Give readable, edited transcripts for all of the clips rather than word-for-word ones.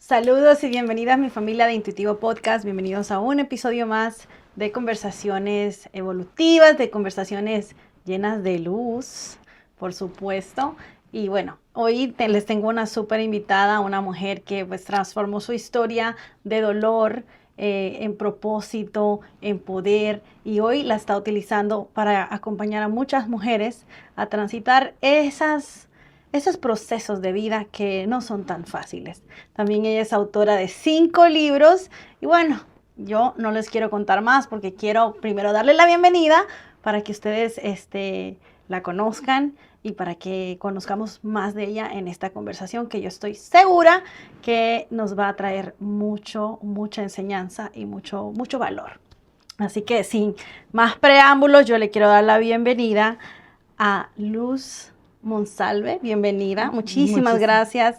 Saludos y bienvenidas mi familia de Intuitivo Podcast. Bienvenidos a un episodio más de conversaciones evolutivas, de conversaciones llenas de luz, por supuesto. Y bueno, hoy les tengo una súper invitada, una mujer que pues transformó su historia de dolor en propósito, en poder, y hoy la está utilizando para acompañar a muchas mujeres a transitar esos procesos de vida que no son tan fáciles. También ella es autora de 5 libros y bueno, yo no les quiero contar más porque quiero primero darle la bienvenida para que ustedes la conozcan y para que conozcamos más de ella en esta conversación que yo estoy segura que nos va a traer mucha enseñanza y mucho valor. Así que sin más preámbulos, yo le quiero dar la bienvenida a Luz Monsalve. Bienvenida. Muchísimas gracias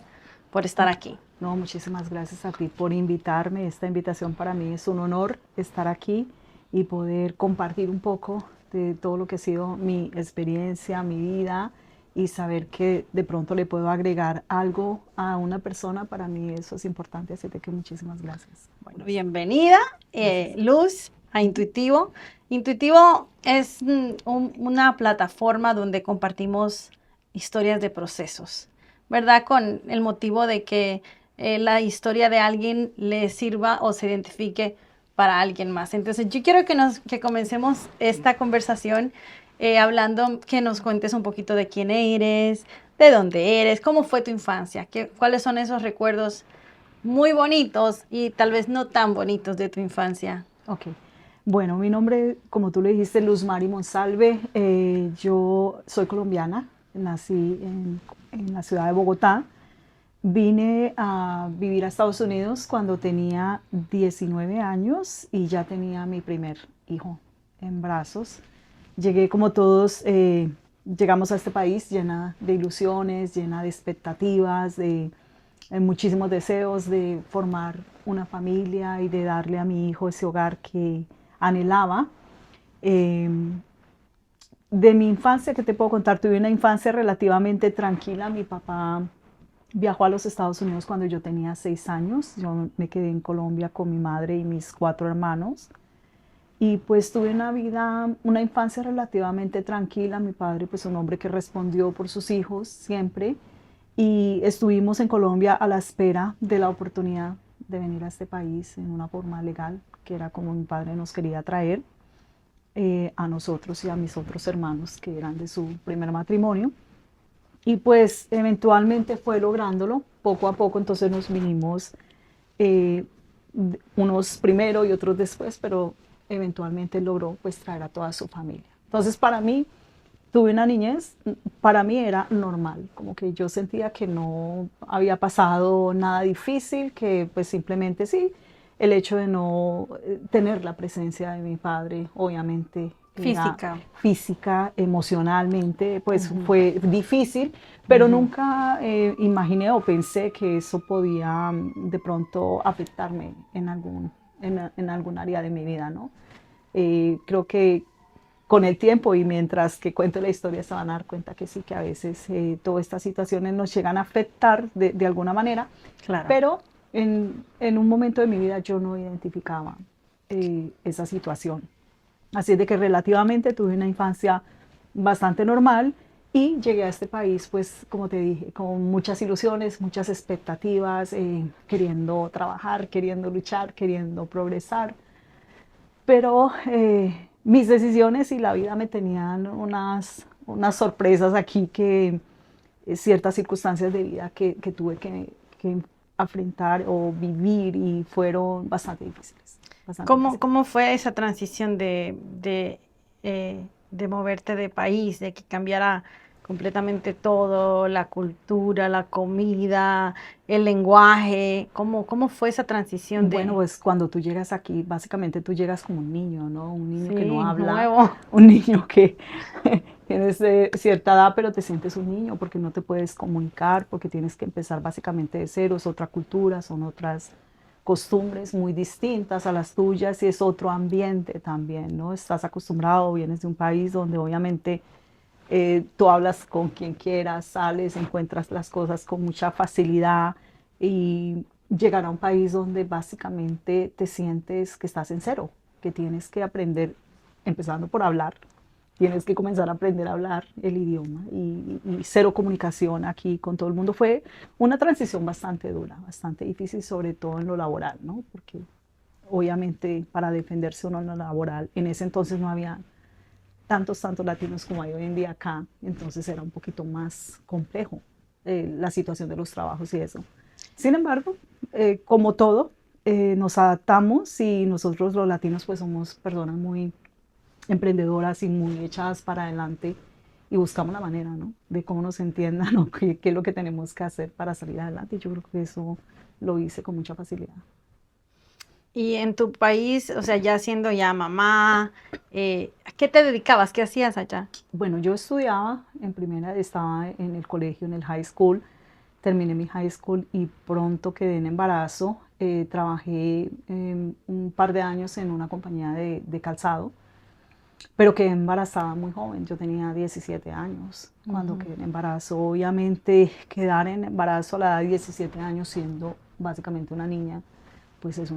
por estar aquí. No, muchísimas gracias a ti por invitarme. Esta invitación para mí es un honor estar aquí y poder compartir un poco de todo lo que ha sido mi experiencia, mi vida, y saber que de pronto le puedo agregar algo a una persona. Para mí eso es importante, así que muchísimas gracias. Bueno, bienvenida, Luz, a Intuitivo. Intuitivo es una plataforma donde compartimos historias de procesos, ¿verdad? Con el motivo de que la historia de alguien le sirva o se identifique para alguien más. Entonces, yo quiero que comencemos esta conversación hablando, que nos cuentes un poquito de quién eres, de dónde eres, cómo fue tu infancia, cuáles son esos recuerdos muy bonitos y tal vez no tan bonitos de tu infancia. Ok. Bueno, mi nombre, como tú le dijiste, Luz Mari Monsalve. Yo soy colombiana, nací en la ciudad de Bogotá. Vine a vivir a Estados Unidos cuando tenía 19 años y ya tenía mi primer hijo en brazos. Llegué como todos, llegamos a este país llena de ilusiones, llena de expectativas, de muchísimos deseos de formar una familia y de darle a mi hijo ese hogar que anhelaba. Eh, de mi infancia, ¿qué te puedo contar? Tuve una infancia relativamente tranquila. Mi papá viajó a los Estados Unidos cuando yo tenía 6 años. Yo me quedé en Colombia con mi madre y mis 4 hermanos. Y pues tuve una infancia relativamente tranquila. Mi padre, pues un hombre que respondió por sus hijos siempre. Y estuvimos en Colombia a la espera de la oportunidad de venir a este país en una forma legal, que era como mi padre nos quería traer a nosotros y a mis otros hermanos que eran de su primer matrimonio. Y pues eventualmente fue lográndolo poco a poco. Entonces nos vinimos eh, unos primero y otros después, pero eventualmente logró pues traer a toda su familia. Entonces para mí, tuve una niñez, para mí era normal, como que yo sentía que no había pasado nada difícil, que pues simplemente sí, el hecho de no tener la presencia de mi padre, obviamente física, emocionalmente, pues fue difícil, pero nunca imaginé o pensé que eso podía de pronto afectarme en algún área de mi vida, ¿no? Creo que con el tiempo y mientras que cuento la historia se van a dar cuenta que sí, que a veces todas estas situaciones nos llegan a afectar de alguna manera, Claro. Pero en un momento de mi vida yo no identificaba esa situación. Así es de que relativamente tuve una infancia bastante normal y llegué a este país, pues como te dije, con muchas ilusiones, muchas expectativas, queriendo trabajar, queriendo luchar, queriendo progresar. Pero mis decisiones y la vida me tenían unas sorpresas aquí, que ciertas circunstancias de vida que tuve que afrontar o vivir, y fueron bastante difíciles. ¿Cómo fue esa transición de moverte de país, de que cambiara completamente todo, la cultura, la comida, el lenguaje? ¿Cómo fue esa transición Bueno, pues cuando tú llegas aquí, básicamente tú llegas como un niño, ¿no? Un niño que no Sí, habla, nuevo. un niño que tienes cierta edad, pero te sientes un niño porque no te puedes comunicar, porque tienes que empezar básicamente de cero, es otra cultura, son otras costumbres muy distintas a las tuyas y es otro ambiente también, ¿no? Estás acostumbrado, vienes de un país donde obviamente tú hablas con quien quieras, sales, encuentras las cosas con mucha facilidad, y llegar a un país donde básicamente te sientes que estás en cero, que tienes que aprender, empezando por hablar, tienes que comenzar a aprender a hablar el idioma y cero comunicación aquí con todo el mundo. Fue una transición bastante dura, bastante difícil, sobre todo en lo laboral, ¿no? Porque obviamente para defenderse uno en lo laboral, en ese entonces no había tantos latinos como hay hoy en día acá, entonces era un poquito más complejo la situación de los trabajos y eso. Sin embargo, como todo, nos adaptamos y nosotros los latinos pues somos personas muy emprendedoras y muy echadas para adelante y buscamos la manera, ¿no? De cómo nos entiendan o qué es lo que tenemos que hacer para salir adelante. Y yo creo que eso lo hice con mucha facilidad. Y en tu país, o sea, ya siendo ya mamá, ¿a qué te dedicabas? ¿Qué hacías allá? Bueno, yo estudiaba en primera, estaba en el colegio, en el high school, terminé mi high school y pronto quedé en embarazo. Trabajé un par de años en una compañía de calzado, pero quedé embarazada muy joven. Yo tenía 17 años cuando quedé en embarazo. Obviamente, quedar en embarazo a la edad de 17 años siendo básicamente una niña, pues es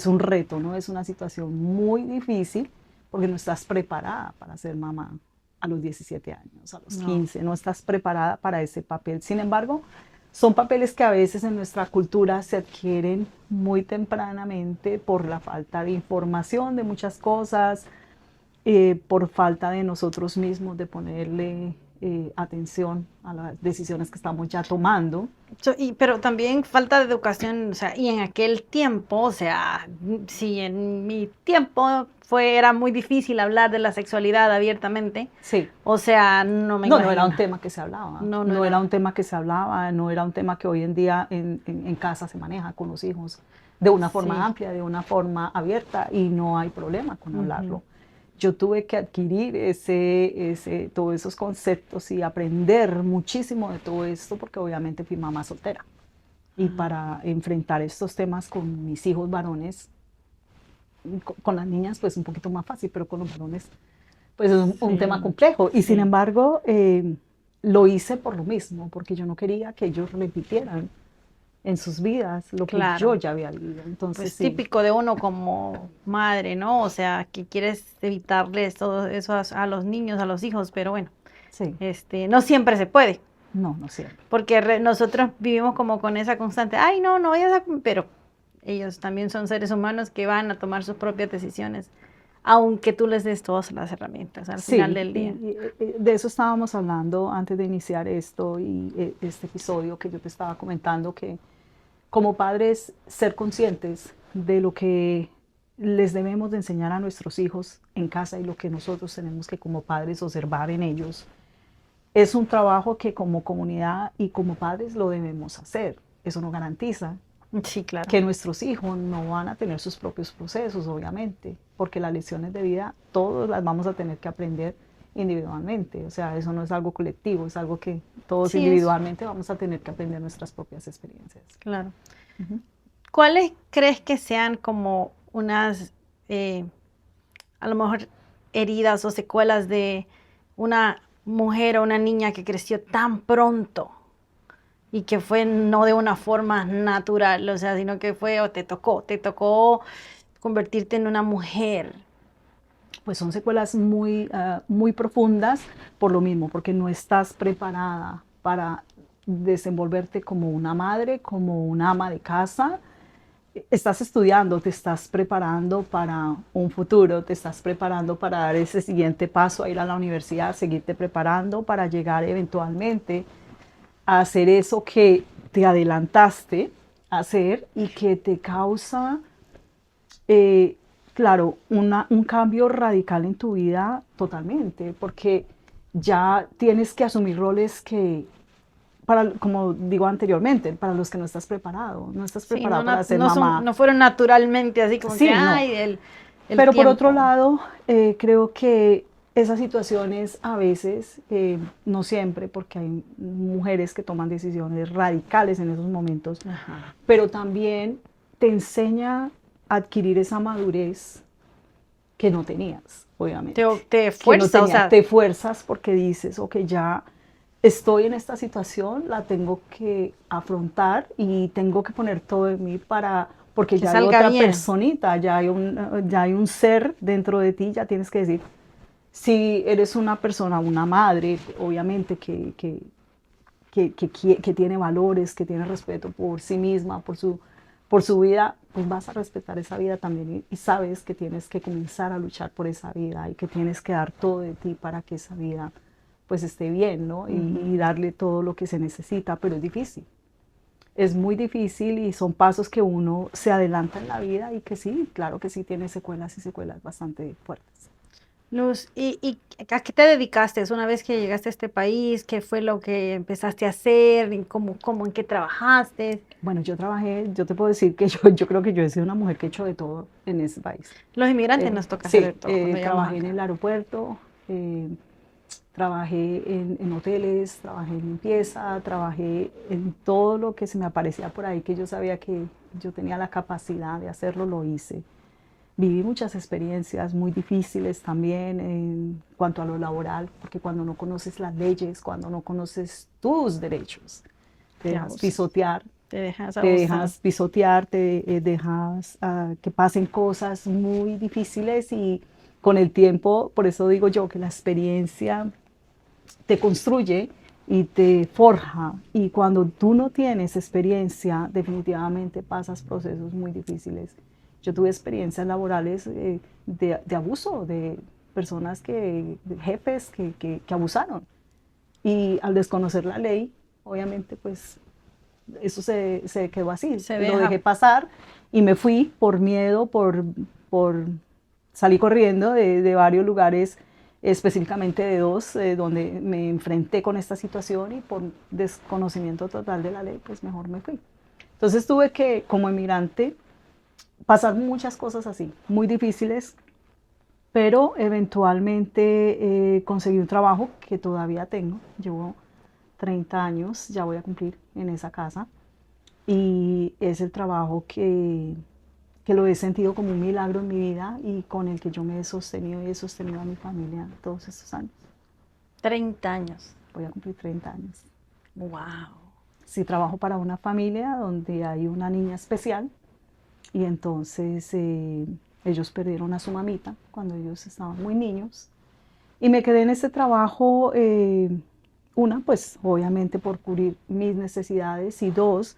un reto, ¿no? Es una situación muy difícil porque no estás preparada para ser mamá a los 17 años, a los 15, no estás preparada para ese papel. Sin embargo, son papeles que a veces en nuestra cultura se adquieren muy tempranamente por la falta de información de muchas cosas, por falta de nosotros mismos de ponerle atención a las decisiones que estamos ya tomando. Pero también falta de educación, o sea, y en aquel tiempo, o sea, si en mi tiempo era muy difícil hablar de la sexualidad abiertamente, sí. O sea, no me No, imagino. no era un tema que se hablaba, no era un tema que se hablaba, no era un tema que hoy en día en casa se maneja con los hijos de una forma amplia, de una forma abierta y no hay problema con hablarlo. Yo tuve que adquirir todos esos conceptos y aprender muchísimo de todo esto porque obviamente fui mamá soltera. Y para enfrentar estos temas con mis hijos varones, con las niñas pues un poquito más fácil, pero con los varones pues es un tema complejo. Y sin embargo, lo hice por lo mismo, porque yo no quería que ellos repitieran en sus vidas lo que yo ya había vivido. Entonces, pues típico de uno como madre, ¿no? O sea, que quieres evitarles todo eso a los niños, a los hijos, pero bueno, no siempre se puede. No, no siempre. Porque nosotros vivimos como con esa constante, ay, no vayas a... Pero ellos también son seres humanos que van a tomar sus propias decisiones, aunque tú les des todas las herramientas al final del día. De eso estábamos hablando antes de iniciar esto y este episodio que yo te estaba comentando, que como padres ser conscientes de lo que les debemos de enseñar a nuestros hijos en casa y lo que nosotros tenemos que como padres observar en ellos, es un trabajo que como comunidad y como padres lo debemos hacer. Eso no garantiza que nuestros hijos no van a tener sus propios procesos, obviamente, porque las lecciones de vida todos las vamos a tener que aprender individualmente. O sea, eso no es algo colectivo, es algo que todos individualmente vamos a tener que aprender nuestras propias experiencias. Claro. ¿Cuáles crees que sean como unas, a lo mejor, heridas o secuelas de una mujer o una niña que creció tan pronto y que fue no de una forma natural, o sea, sino que fue o te tocó convertirte en una mujer? Pues son secuelas muy, muy profundas por lo mismo, porque no estás preparada para desenvolverte como una madre, como una ama de casa. Estás estudiando, te estás preparando para un futuro, te estás preparando para dar ese siguiente paso, a ir a la universidad, seguirte preparando para llegar eventualmente a hacer eso que te adelantaste a hacer y que te causa, claro, un cambio radical en tu vida totalmente, porque ya tienes que asumir roles que, como digo anteriormente, para los que no estás preparado, no estás preparado para ser mamá. No fueron naturalmente así como que, ay, el Pero tiempo. por otro lado, creo que esas situaciones a veces, no siempre, porque hay mujeres que toman decisiones radicales en esos momentos, pero también te enseña a adquirir esa madurez que no tenías, obviamente. Te fuerza, te fuerzas porque dices, ok, ya estoy en esta situación, la tengo que afrontar y tengo que poner todo de mí porque Que ya hay salga otra bien. personita, ya hay un ser dentro de ti, ya tienes que decir, si eres una persona, una madre, obviamente que tiene valores, que tiene respeto por sí misma, por su vida, pues vas a respetar esa vida también y sabes que tienes que comenzar a luchar por esa vida y que tienes que dar todo de ti para que esa vida pues esté bien, ¿no? Y darle todo lo que se necesita, pero es difícil. Es muy difícil y son pasos que uno se adelanta en la vida y que sí, claro que sí tiene secuelas y secuelas bastante fuertes. Luz, ¿y a qué te dedicaste una vez que llegaste a este país? ¿Qué fue lo que empezaste a hacer? ¿Y en qué trabajaste? Bueno, yo te puedo decir que yo creo que yo he sido una mujer que he hecho de todo en este país. Los inmigrantes nos toca hacer de Sí, todo cuando llegamos trabajé en acá. el aeropuerto, trabajé en hoteles, trabajé en limpieza, trabajé en todo lo que se me aparecía por ahí, que yo sabía que yo tenía la capacidad de hacerlo, lo hice. Viví muchas experiencias muy difíciles también en cuanto a lo laboral, porque cuando no conoces las leyes, cuando no conoces tus derechos, te Te dejas abusas, pisotear, te dejas te abusar. dejas pisotear, te dejas que pasen cosas muy difíciles y con el tiempo, por eso digo yo que la experiencia te construye y te forja. Y cuando tú no tienes experiencia, definitivamente pasas procesos muy difíciles. Yo tuve experiencias laborales de abuso, de personas de jefes que abusaron. Y al desconocer la ley, obviamente, pues eso se quedó así. Se Lo dejé deja. pasar y me fui por miedo, por salí corriendo de varios lugares, específicamente de dos, donde me enfrenté con esta situación y por desconocimiento total de la ley, pues mejor me fui. Entonces tuve que, como emigrante, pasar muchas cosas así, muy difíciles, pero eventualmente conseguí un trabajo que todavía tengo. Llevo 30 años, ya voy a cumplir en esa casa y es el trabajo que lo he sentido como un milagro en mi vida y con el que yo me he sostenido y he sostenido a mi familia todos estos años. 30 años. Voy a cumplir 30 años. Wow. Sí, trabajo para una familia donde hay una niña especial y entonces ellos perdieron a su mamita cuando ellos estaban muy niños y me quedé en ese trabajo, una, pues obviamente por cubrir mis necesidades y dos,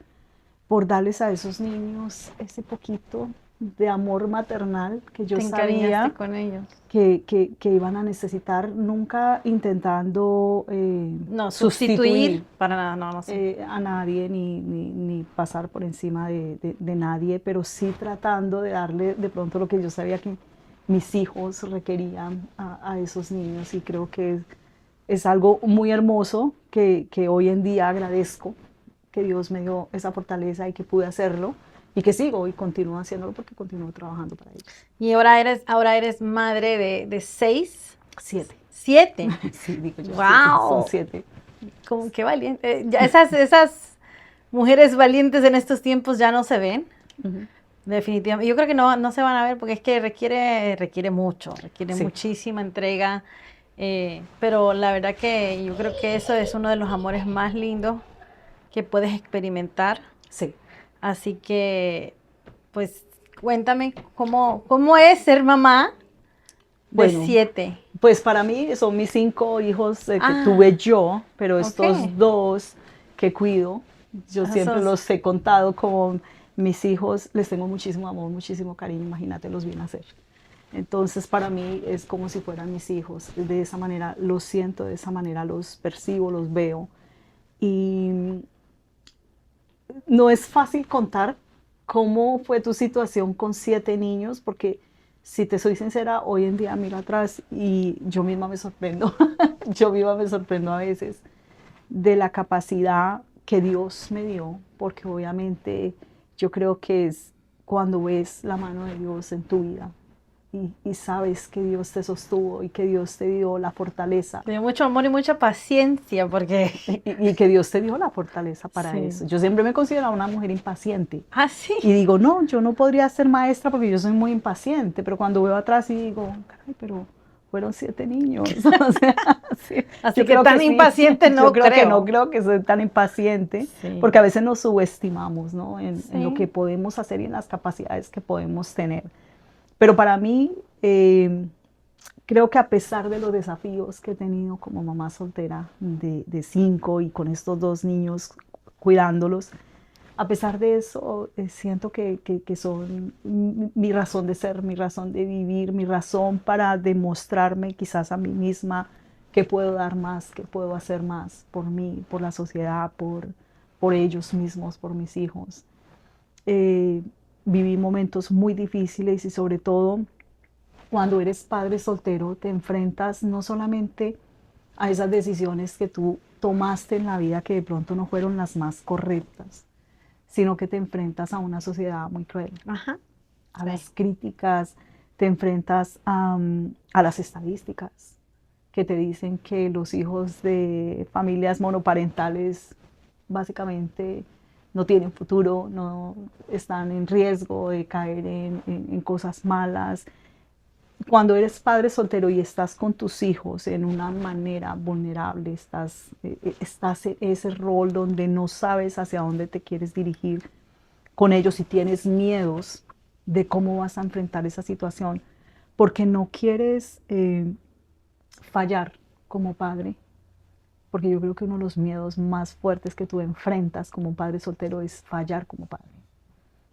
por darles a esos niños ese poquito de amor maternal que yo Te encariñaste sabía con ellos. que iban a necesitar, nunca intentando No, sustituir sustituir para nada, no, no sé. a nadie ni pasar por encima de nadie, pero sí tratando de darle de pronto lo que yo sabía que mis hijos requerían a esos niños y creo que es algo muy hermoso que hoy en día agradezco que Dios me dio esa fortaleza y que pude hacerlo y que sigo y continúo haciéndolo porque continúo trabajando para ellos. Y ahora eres madre de 6, 7. 7. Sí, digo yo, 7. Son Wow. 7. Como que valiente. Ya esas mujeres valientes en estos tiempos ya no se ven. Uh-huh. Definitivamente. Yo creo que no se van a ver porque es que requiere mucho, requiere Sí, muchísima entrega. Pero la verdad que yo creo que eso es uno de los amores más lindos que puedes experimentar. sí. Así que, pues, cuéntame cómo es ser mamá de Bueno, 7. pues para mí son mis 5 hijos que Ah, tuve yo, pero estos ok. 2 que cuido, yo siempre Esos, los he contado como mis hijos, les tengo muchísimo amor, muchísimo cariño, imagínate, los vi nacer. Entonces para mí es como si fueran mis hijos, de esa manera los siento, de esa manera los percibo, los veo. Y no es fácil contar cómo fue tu situación con 7 niños, porque si te soy sincera, hoy en día miro atrás y yo misma me sorprendo, yo misma me sorprendo a veces de la capacidad que Dios me dio, porque obviamente yo creo que es cuando ves la mano de Dios en tu vida y sabes que Dios te sostuvo y que Dios te dio la fortaleza te dio mucho amor y mucha paciencia porque... y que Dios te dio la fortaleza para Sí. eso. Yo siempre me he considerado una mujer impaciente. Ah, sí. Y digo, no, yo no podría ser maestra porque yo soy muy impaciente, pero cuando veo atrás y digo, caray, pero fueron 7 niños. O sea, sí, Así yo que creo tan sí. impaciente no Yo creo que creo. no creo que soy tan impaciente, Sí. porque a veces nos subestimamos, ¿no? En lo Sí. que podemos hacer y en las capacidades que podemos tener. Pero para mí, creo que a pesar de los desafíos que he tenido como mamá soltera de 5 y con estos 2 niños cuidándolos, a pesar de eso, siento que son mi razón de ser, mi razón de vivir, mi razón para demostrarme quizás a mí misma que puedo dar más, que puedo hacer más por mí, por la sociedad, por ellos mismos, por mis hijos. Eh, Viví momentos muy difíciles y sobre todo cuando eres padre soltero te enfrentas no solamente a esas decisiones que tú tomaste en la vida que de pronto no fueron las más correctas, sino que te enfrentas a una sociedad muy cruel, Ajá. a las críticas, te enfrentas a las estadísticas que te dicen que los hijos de familias monoparentales básicamente no tienen futuro, no están en riesgo de caer en cosas malas. Cuando eres padre soltero y estás con tus hijos en una manera vulnerable, estás en ese rol donde no sabes hacia dónde te quieres dirigir con ellos y tienes miedos de cómo vas a enfrentar esa situación, porque no quieres fallar como padre, porque yo creo que uno de los miedos más fuertes que tú enfrentas como padre soltero es fallar como padre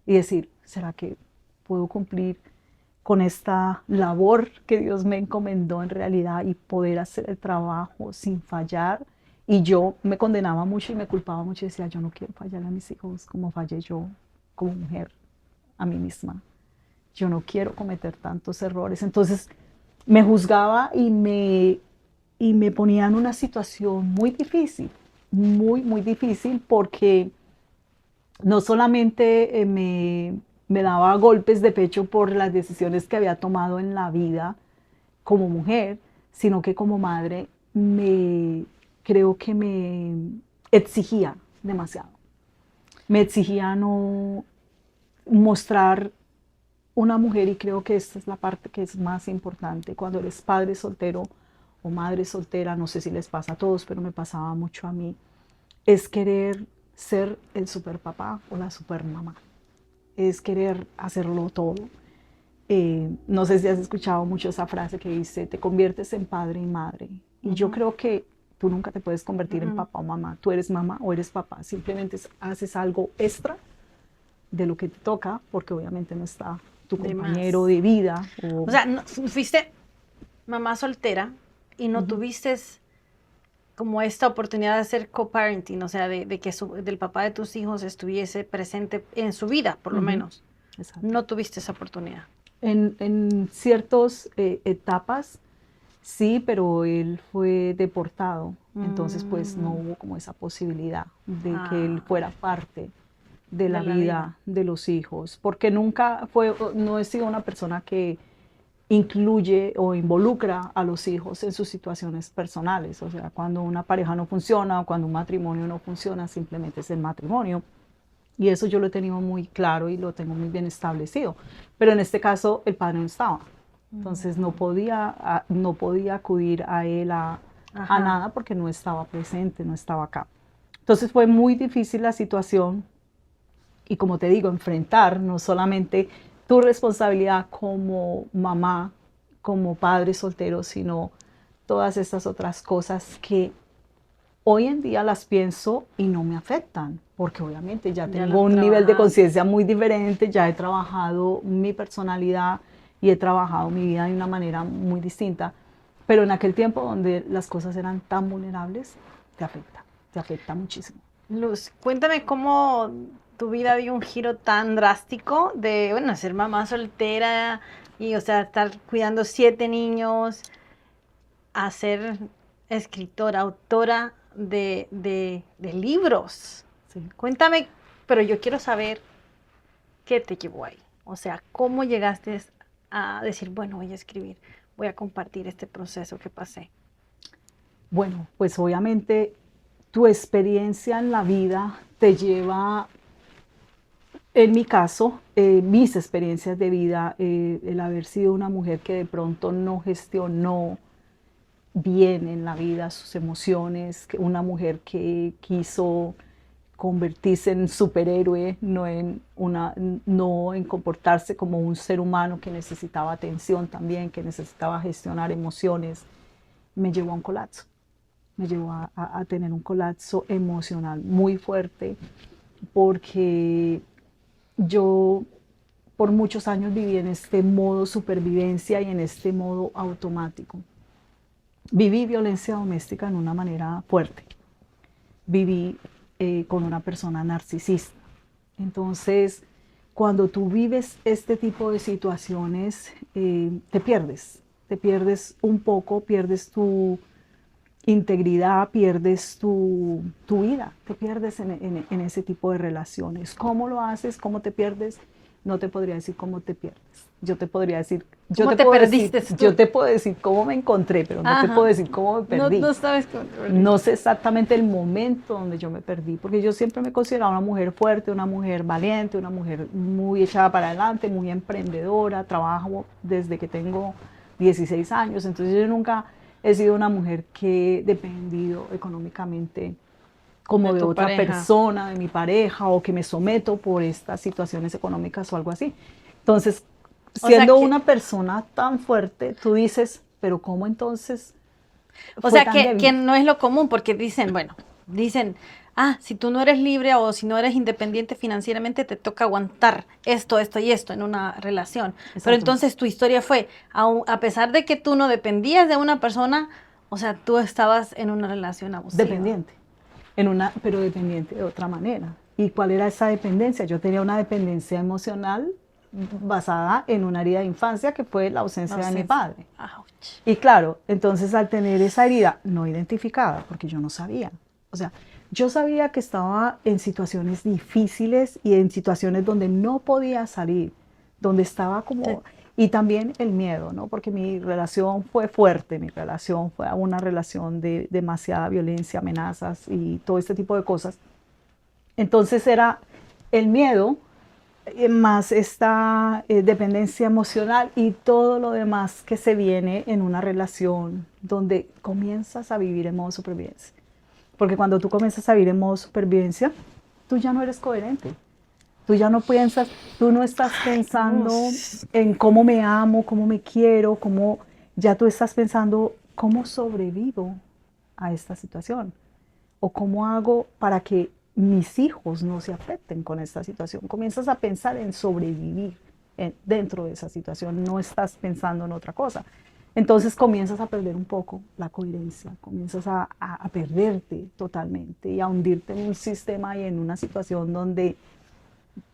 y decir, ¿será que puedo cumplir con esta labor que Dios me encomendó en realidad y poder hacer el trabajo sin fallar? Y yo me condenaba mucho y me culpaba mucho y decía, yo no quiero fallar a mis hijos como fallé yo como mujer a mí misma. Yo no quiero cometer tantos errores. Entonces me juzgaba y me ponía en una situación muy difícil, muy, muy difícil porque no solamente me daba golpes de pecho por las decisiones que había tomado en la vida como mujer, sino que como madre creo que me exigía demasiado. Me exigía no mostrar una mujer, y creo que esta es la parte que es más importante, cuando eres padre soltero o madre soltera, no sé si les pasa a todos, pero me pasaba mucho a mí, es querer ser el super papá o la super mamá, es querer hacerlo todo. No sé si has escuchado mucho esa frase que dice, te conviertes en padre y madre. Y yo creo que tú nunca te puedes convertir en papá o mamá. Tú eres mamá o eres papá. Simplemente haces algo extra de lo que te toca, porque obviamente no está tu De compañero más. de vida. O sea, fuiste mamá soltera y no tuviste como esta oportunidad de hacer co-parenting, o sea, de que del papá de tus hijos estuviese presente en su vida, por lo menos. Exacto. No tuviste esa oportunidad. En ciertas etapas, sí, pero él fue deportado. Entonces, pues no hubo como esa posibilidad de que él fuera parte de la vida de los hijos, porque no he sido una persona que incluye o involucra a los hijos en sus situaciones personales. O sea, cuando una pareja no funciona o cuando un matrimonio no funciona, simplemente es el matrimonio. Y eso yo lo he tenido muy claro y lo tengo muy bien establecido. Pero en este caso el padre no estaba. Entonces no podía acudir a él a nada porque no estaba presente, no estaba acá. Entonces fue muy difícil la situación y, como te digo, enfrentar no solamente tu responsabilidad como mamá, como padre soltero, sino todas estas otras cosas que hoy en día las pienso y no me afectan, porque obviamente ya tengo un nivel de conciencia muy diferente, ya he trabajado mi personalidad y he trabajado mi vida de una manera muy distinta, pero en aquel tiempo donde las cosas eran tan vulnerables, te afecta muchísimo. Luz, cuéntame cómo tu vida dio un giro tan drástico de, bueno, ser mamá soltera y, o sea, estar cuidando 7 niños, a ser escritora, autora de libros. Sí. Cuéntame, pero yo quiero saber qué te llevó ahí. O sea, cómo llegaste a decir, bueno, voy a escribir, voy a compartir este proceso que pasé. Bueno, pues obviamente tu experiencia en la vida te lleva, en mi caso, mis experiencias de vida, el haber sido una mujer que de pronto no gestionó bien en la vida sus emociones, una mujer que quiso convertirse en superhéroe, no en comportarse como un ser humano que necesitaba atención también, que necesitaba gestionar emociones, me llevó a un colapso. Me llevó a tener un colapso emocional muy fuerte, porque yo por muchos años viví en este modo supervivencia y en este modo automático. Viví violencia doméstica en una manera fuerte. Viví con una persona narcisista. Entonces, cuando tú vives este tipo de situaciones, te pierdes un poco, pierdes tu integridad, pierdes tu vida, te pierdes en ese tipo de relaciones. ¿Cómo lo haces? ¿Cómo te pierdes? No te podría decir cómo te pierdes. Yo te podría decir, ¿Cómo te perdiste tú? yo te puedo decir cómo me encontré, pero no te puedo decir cómo me perdí. No sabes cómo te perdí. No sé exactamente el momento donde yo me perdí, porque yo siempre me he considerado una mujer fuerte, una mujer valiente, una mujer muy echada para adelante, muy emprendedora, trabajo desde que tengo 16 años, entonces yo nunca he sido una mujer que he dependido económicamente como de otra persona, de mi pareja, o que me someto por estas situaciones económicas o algo así. Entonces, siendo una persona tan fuerte, tú dices, pero ¿cómo entonces? O sea, que no es lo común, porque dicen, si tú no eres libre o si no eres independiente financieramente, te toca aguantar esto y esto en una relación. Exacto. Pero entonces tu historia fue, a pesar de que tú no dependías de una persona, o sea, tú estabas en una relación abusiva. Dependiente, pero dependiente de otra manera. ¿Y cuál era esa dependencia? Yo tenía una dependencia emocional basada en una herida de infancia que fue la ausencia de mi padre. Ouch. Y claro, entonces al tener esa herida no identificada, porque yo no sabía, o sea, yo sabía que estaba en situaciones difíciles y en situaciones donde no podía salir, donde estaba como... Sí. Y también el miedo, ¿no? Porque mi relación fue fuerte, mi relación fue una relación de demasiada violencia, amenazas y todo este tipo de cosas. Entonces era el miedo, más esta dependencia emocional y todo lo demás que se viene en una relación donde comienzas a vivir en modo supervivencia. Porque cuando tú comienzas a vivir en modo supervivencia, tú ya no eres coherente. Tú ya no piensas, tú no estás pensando en cómo me amo, cómo me quiero, ya tú estás pensando cómo sobrevivo a esta situación o cómo hago para que mis hijos no se afecten con esta situación. Comienzas a pensar en sobrevivir dentro de esa situación, no estás pensando en otra cosa. Entonces comienzas a perder un poco la coherencia, comienzas a perderte totalmente y a hundirte en un sistema y en una situación donde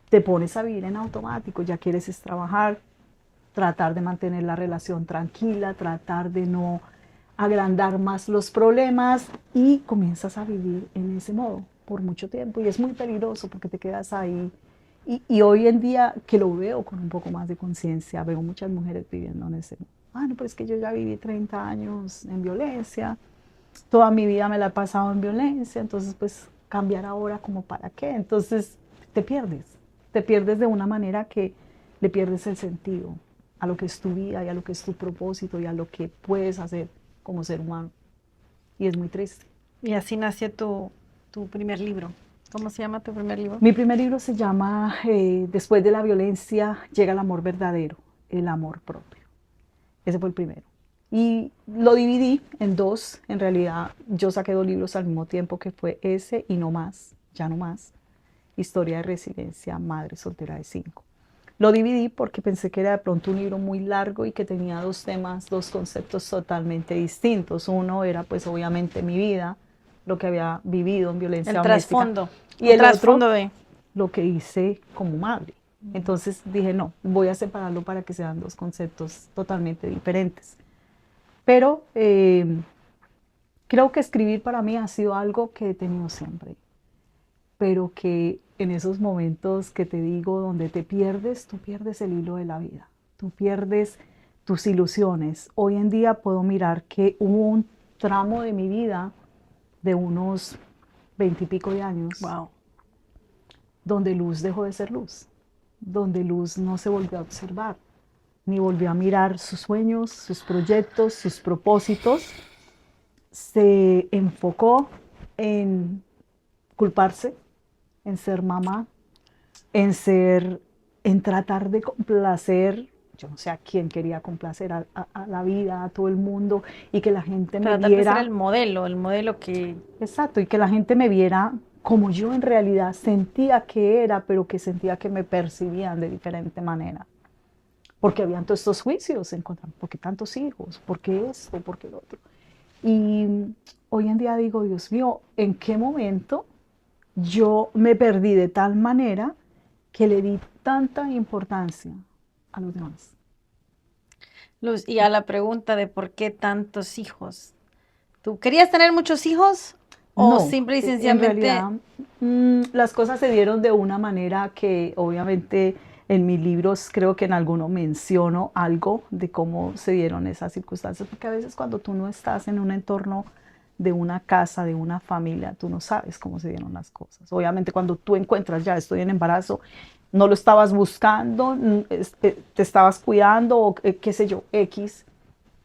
te pones a vivir en automático. Ya quieres es trabajar, tratar de mantener la relación tranquila, tratar de no agrandar más los problemas y comienzas a vivir en ese modo por mucho tiempo y es muy peligroso porque te quedas ahí. Y hoy en día que lo veo con un poco más de conciencia, veo muchas mujeres viviendo en ese modo. No, pero es que yo ya viví 30 años en violencia, toda mi vida me la he pasado en violencia, entonces pues cambiar ahora como para qué. Entonces te pierdes de una manera que le pierdes el sentido a lo que es tu vida y a lo que es tu propósito y a lo que puedes hacer como ser humano. Y es muy triste. Y así nació tu primer libro. ¿Cómo se llama tu primer libro? Mi primer libro se llama Después de la violencia llega el amor verdadero, el amor propio. Ese fue el primero. Y lo dividí en dos. En realidad yo saqué 2 libros al mismo tiempo, que fue ese y No Más, Ya No Más. Historia de resiliencia, madre soltera de 5. Lo dividí porque pensé que era de pronto un libro muy largo y que tenía 2 temas, 2 conceptos totalmente distintos. Uno era pues obviamente mi vida, lo que había vivido en violencia doméstica. Trasfondo. Y el otro, lo que hice como madre. Entonces dije, no, voy a separarlo para que sean 2 conceptos totalmente diferentes. Pero creo que escribir para mí ha sido algo que he tenido siempre. Pero que en esos momentos que te digo, donde te pierdes, tú pierdes el hilo de la vida, tú pierdes tus ilusiones. Hoy en día puedo mirar que hubo un tramo de mi vida de unos 20 y pico de años, wow, donde luz dejó de ser luz. donde Luz no se volvió a observar, ni volvió a mirar sus sueños, sus proyectos, sus propósitos. Se enfocó en culparse, en ser mamá, en ser, en tratar de complacer, yo no sé a quién quería complacer, a la vida, a todo el mundo, y que la gente me Tratar de ser viera, el modelo que... exacto, y que la gente me viera como yo en realidad sentía que era, pero que sentía que me percibían de diferente manera. Porque habían todos estos juicios en contra, ¿por qué tantos hijos? ¿Por qué esto? ¿Por qué lo otro? Y hoy en día digo, Dios mío, ¿en qué momento yo me perdí de tal manera que le di tanta importancia a los demás? Luz, y a la pregunta de por qué tantos hijos. ¿Tú querías tener muchos hijos o No, simple y en sencillamente... realidad las cosas se dieron de una manera que obviamente en mis libros creo que en alguno menciono algo de cómo se dieron esas circunstancias, porque a veces cuando tú no estás en un entorno de una casa, de una familia, tú no sabes cómo se dieron las cosas. Obviamente cuando tú encuentras ya estoy en embarazo, no lo estabas buscando, te estabas cuidando o qué sé yo, X,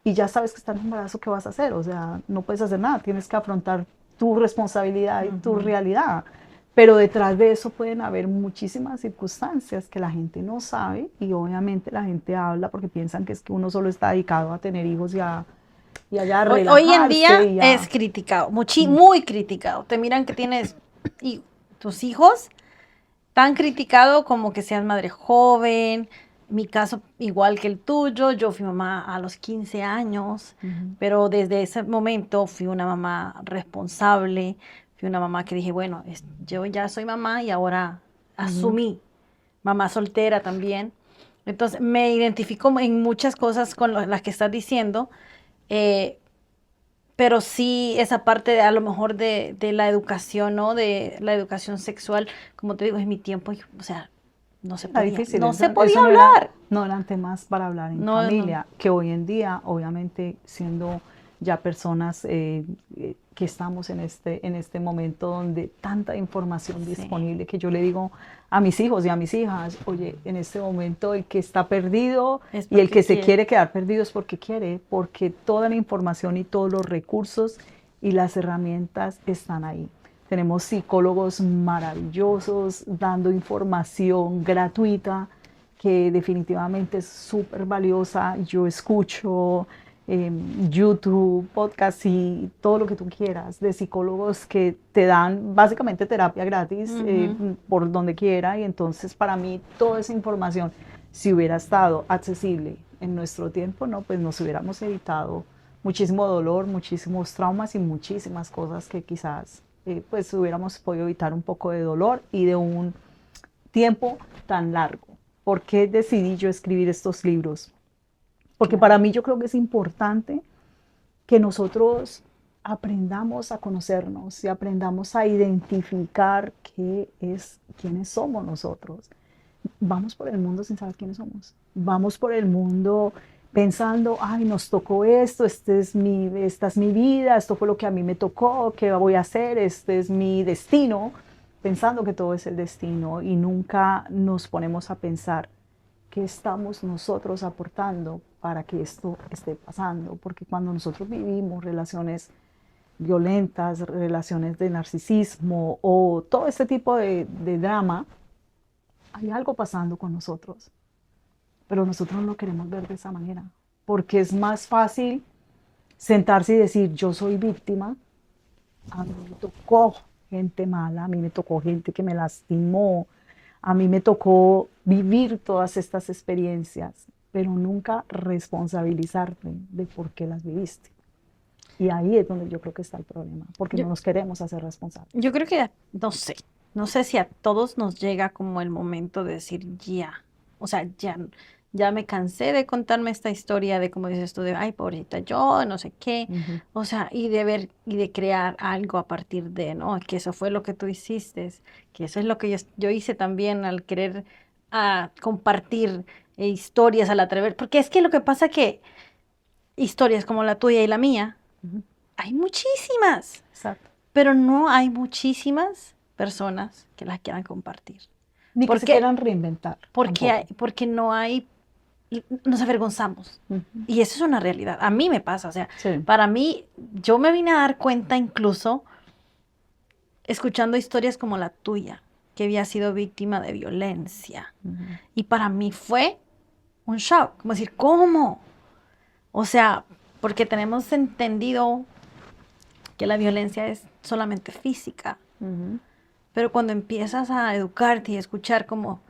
y ya sabes que estás en embarazo, ¿qué vas a hacer? O sea, no puedes hacer nada, tienes que afrontar tu responsabilidad y tu realidad. Pero detrás de eso pueden haber muchísimas circunstancias que la gente no sabe y obviamente la gente habla porque piensan que es que uno solo está dedicado a tener hijos y a Hoy en relajarse día y es a... criticado, muy criticado. Te miran que tienes y tus hijos tan criticado como que seas madre joven. Mi caso igual que el tuyo, yo fui mamá a los 15 años, pero desde ese momento fui una mamá responsable, fui una mamá que dije, bueno, yo ya soy mamá y ahora asumí, mamá soltera también. Entonces me identifico en muchas cosas con las que estás diciendo. eh, pero sí esa parte a lo mejor de la educación, ¿no? De la educación sexual, como te digo, es mi tiempo, o sea, Era difícil, no se podía eso no era, hablar. no eran temas para hablar en No, no. familia, que hoy en día, obviamente, siendo ya personas que estamos en este momento donde tanta información Sí, disponible, que yo le digo a mis hijos y a mis hijas, oye, en este momento el que está perdido es y el porque que se quiere. quiere quedar perdido es porque quiere, porque toda la información y todos los recursos y las herramientas están ahí. Tenemos psicólogos maravillosos dando información gratuita que definitivamente es súper valiosa. Yo escucho YouTube, podcast y todo lo que tú quieras de psicólogos que te dan básicamente terapia gratis Ujú. por donde quiera. Y entonces para mí toda esa información, si hubiera estado accesible en nuestro tiempo, no, pues nos hubiéramos evitado muchísimo dolor, muchísimos traumas y muchísimas cosas que quizás pues hubiéramos podido evitar un poco de dolor y de un tiempo tan largo. ¿Por qué decidí yo escribir estos libros? Porque Claro. para mí yo creo que es importante que nosotros aprendamos a conocernos y aprendamos a identificar quiénes somos nosotros. Vamos por el mundo sin saber quiénes somos. Vamos por el mundo pensando, ay, nos tocó esto, esta es mi vida, esto fue lo que a mí me tocó, ¿qué voy a hacer? Este es mi destino, pensando que todo es el destino y nunca nos ponemos a pensar qué estamos nosotros aportando para que esto esté pasando, porque cuando nosotros vivimos relaciones violentas, relaciones de narcisismo o todo este tipo de drama, hay algo pasando con nosotros, pero nosotros no lo queremos ver de esa manera, porque es más fácil sentarse y decir, yo soy víctima, a mí me tocó gente mala, a mí me tocó gente que me lastimó, a mí me tocó vivir todas estas experiencias, pero nunca responsabilizarte de por qué las viviste. Y ahí es donde yo creo que está el problema, porque Yo, no nos queremos hacer responsables. yo creo que, no sé si a todos nos llega como el momento de decir ya, o sea, ya me cansé de contarme esta historia de como dices tú, de, ay, pobrecita, yo, no sé qué, Ujú. o sea, y de ver y de crear algo a partir de, ¿no? Que eso fue lo que tú hiciste, que eso es lo que yo hice también al querer compartir historias, al atrever, porque es que lo que pasa que historias como la tuya y la mía, Ujú. hay muchísimas, Exacto. pero no hay muchísimas personas que las quieran compartir. Ni que se Porque, quieran reinventar. porque nos avergonzamos. Y eso es una realidad. A mí me pasa, o sea, Sí. para mí, yo me vine a dar cuenta incluso escuchando historias como la tuya, que había sido víctima de violencia. Y para mí fue un shock, como decir, ¿cómo? O sea, porque tenemos entendido que la violencia es solamente física, pero cuando empiezas a educarte y a escuchar como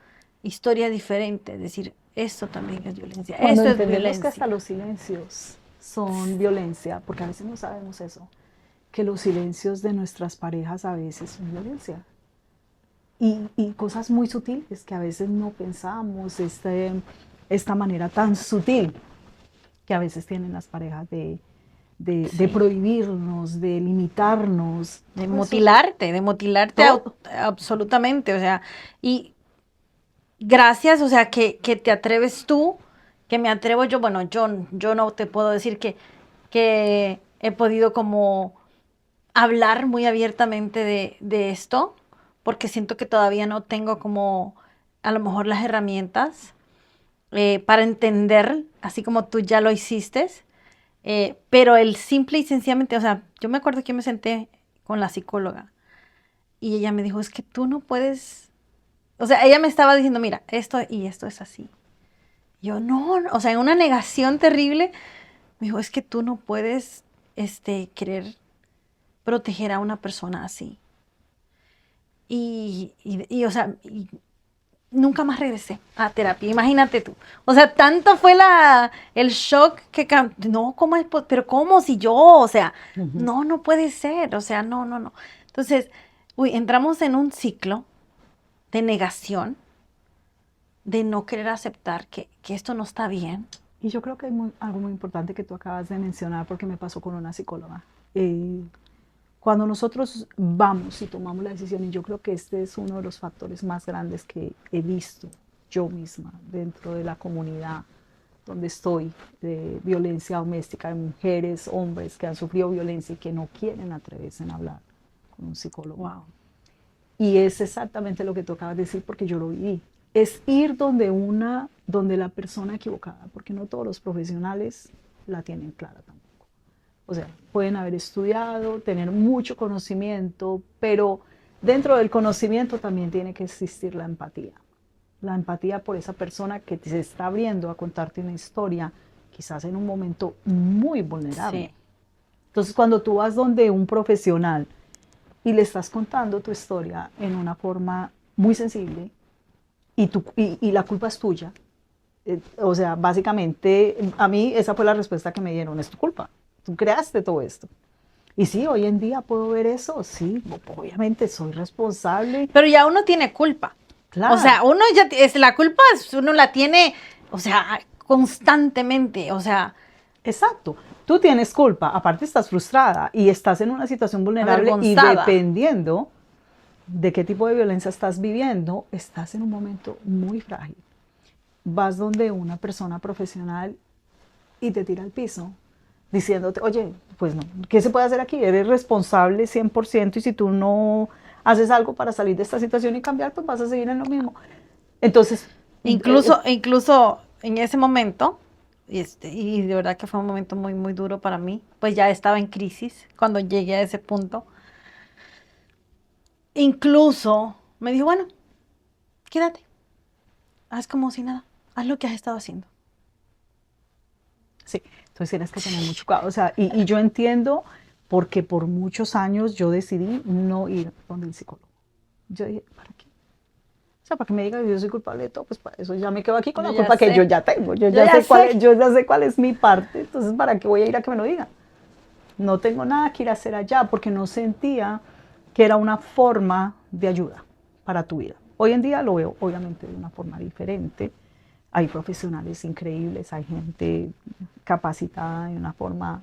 historias diferentes, decir, esto también es violencia, Cuando esto es entendemos que hasta violencia. los silencios son violencia, porque a veces no sabemos eso, que los silencios de nuestras parejas a veces son violencia. Y cosas muy sutiles que a veces no pensamos, esta manera tan sutil que a veces tienen las parejas de prohibirnos, de limitarnos. De Pues, mutilarte todo. absolutamente, o sea, y gracias, o sea, que te atreves tú, que me atrevo yo, bueno, yo no te puedo decir que he podido como hablar muy abiertamente de esto, porque siento que todavía no tengo como a lo mejor las herramientas para entender, así como tú ya lo hiciste, pero el simple y sencillamente, o sea, yo me acuerdo que yo me senté con la psicóloga y ella me dijo, es que tú no puedes, o sea, ella me estaba diciendo, mira, esto y esto es así. Yo no, o sea, en una negación terrible, me dijo, es que tú no puedes, querer proteger a una persona así. O sea, nunca más regresé a terapia, imagínate tú. O sea, tanto fue el shock que, no, ¿cómo es? Pero ¿cómo si yo? O sea, no, no puede ser, o sea, no, no, no. Entonces, entramos en un ciclo de negación, de no querer aceptar que esto no está bien. Y yo creo que hay algo muy importante que tú acabas de mencionar porque me pasó con una psicóloga. Cuando nosotros vamos y tomamos la decisión, y yo creo que este es uno de los factores más grandes que he visto yo misma dentro de la comunidad donde estoy, de violencia doméstica, de mujeres, hombres que han sufrido violencia y que no quieren atreverse a hablar con un psicólogo. Wow. Y es exactamente lo que tú acabas de decir porque yo lo viví. Es ir donde la persona equivocada, porque no todos los profesionales la tienen clara tampoco. O sea, pueden haber estudiado, tener mucho conocimiento, pero dentro del conocimiento también tiene que existir la empatía. La empatía por esa persona que se está abriendo a contarte una historia, quizás en un momento muy vulnerable. Sí. Entonces, cuando tú vas donde un profesional y le estás contando tu historia en una forma muy sensible y la culpa es tuya, o sea, básicamente, a mí esa fue la respuesta que me dieron, es tu culpa, tú creaste todo esto. Y sí, hoy en día puedo ver eso, sí, obviamente soy responsable. Pero ya uno tiene culpa. Claro. O sea, uno ya, la culpa uno la tiene, o sea, constantemente, o sea. Exacto, tú tienes culpa, aparte estás frustrada y estás en una situación vulnerable y dependiendo de qué tipo de violencia estás viviendo, estás en un momento muy frágil. Vas donde una persona profesional y te tira al piso diciéndote, oye, pues no, ¿qué se puede hacer aquí? Eres responsable 100% y si tú no haces algo para salir de esta situación y cambiar, pues vas a seguir en lo mismo. Entonces, incluso en ese momento, y de verdad que fue un momento muy, muy duro para mí, pues ya estaba en crisis cuando llegué a ese punto. Incluso me dijo, bueno, quédate, haz como si nada, haz lo que has estado haciendo. Sí, entonces tienes que tener mucho cuidado. O sea, y yo entiendo porque por muchos años yo decidí no ir donde el psicólogo. Yo dije, ¿para qué? O sea, para que me diga que yo soy culpable de todo, pues para eso ya me quedo aquí con la culpa que yo ya tengo. Yo ya sé cuál es mi parte, entonces ¿para qué voy a ir a que me lo digan? No tengo nada que ir a hacer allá porque no sentía que era una forma de ayuda para tu vida. Hoy en día lo veo obviamente de una forma diferente. Hay profesionales increíbles, hay gente capacitada de una forma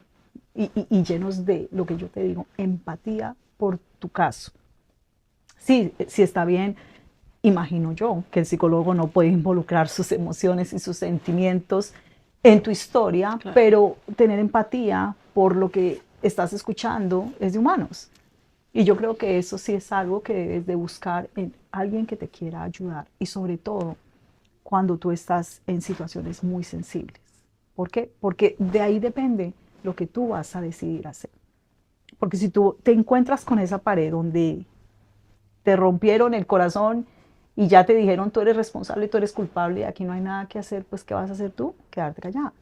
y llenos de lo que yo te digo, empatía por tu caso. Sí, sí está bien, imagino yo, que el psicólogo no puede involucrar sus emociones y sus sentimientos en tu historia, claro, pero tener empatía por lo que estás escuchando es de humanos. Y yo creo que eso sí es algo que debes de buscar alguien que te quiera ayudar y sobre todo cuando tú estás en situaciones muy sensibles. ¿Por qué? Porque de ahí depende lo que tú vas a decidir hacer. Porque si tú te encuentras con esa pared donde te rompieron el corazón y ya te dijeron tú eres responsable, tú eres culpable y aquí no hay nada que hacer, pues ¿qué vas a hacer tú? Quedarte callada.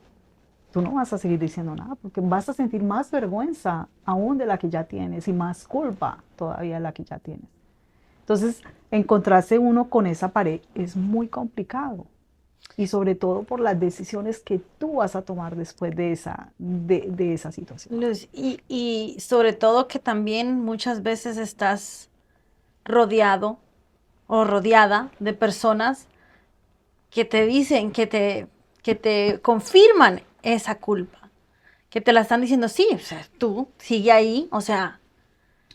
Tú no vas a seguir diciendo nada porque vas a sentir más vergüenza aún de la que ya tienes y más culpa todavía de la que ya tienes. Entonces, encontrarse uno con esa pared es muy complicado y sobre todo por las decisiones que tú vas a tomar después de esa situación. Luz, y sobre todo que también muchas veces estás rodeado o rodeada de personas que te dicen, que te confirman esa culpa, que te la están diciendo, sí, o sea, tú sigue ahí, o sea,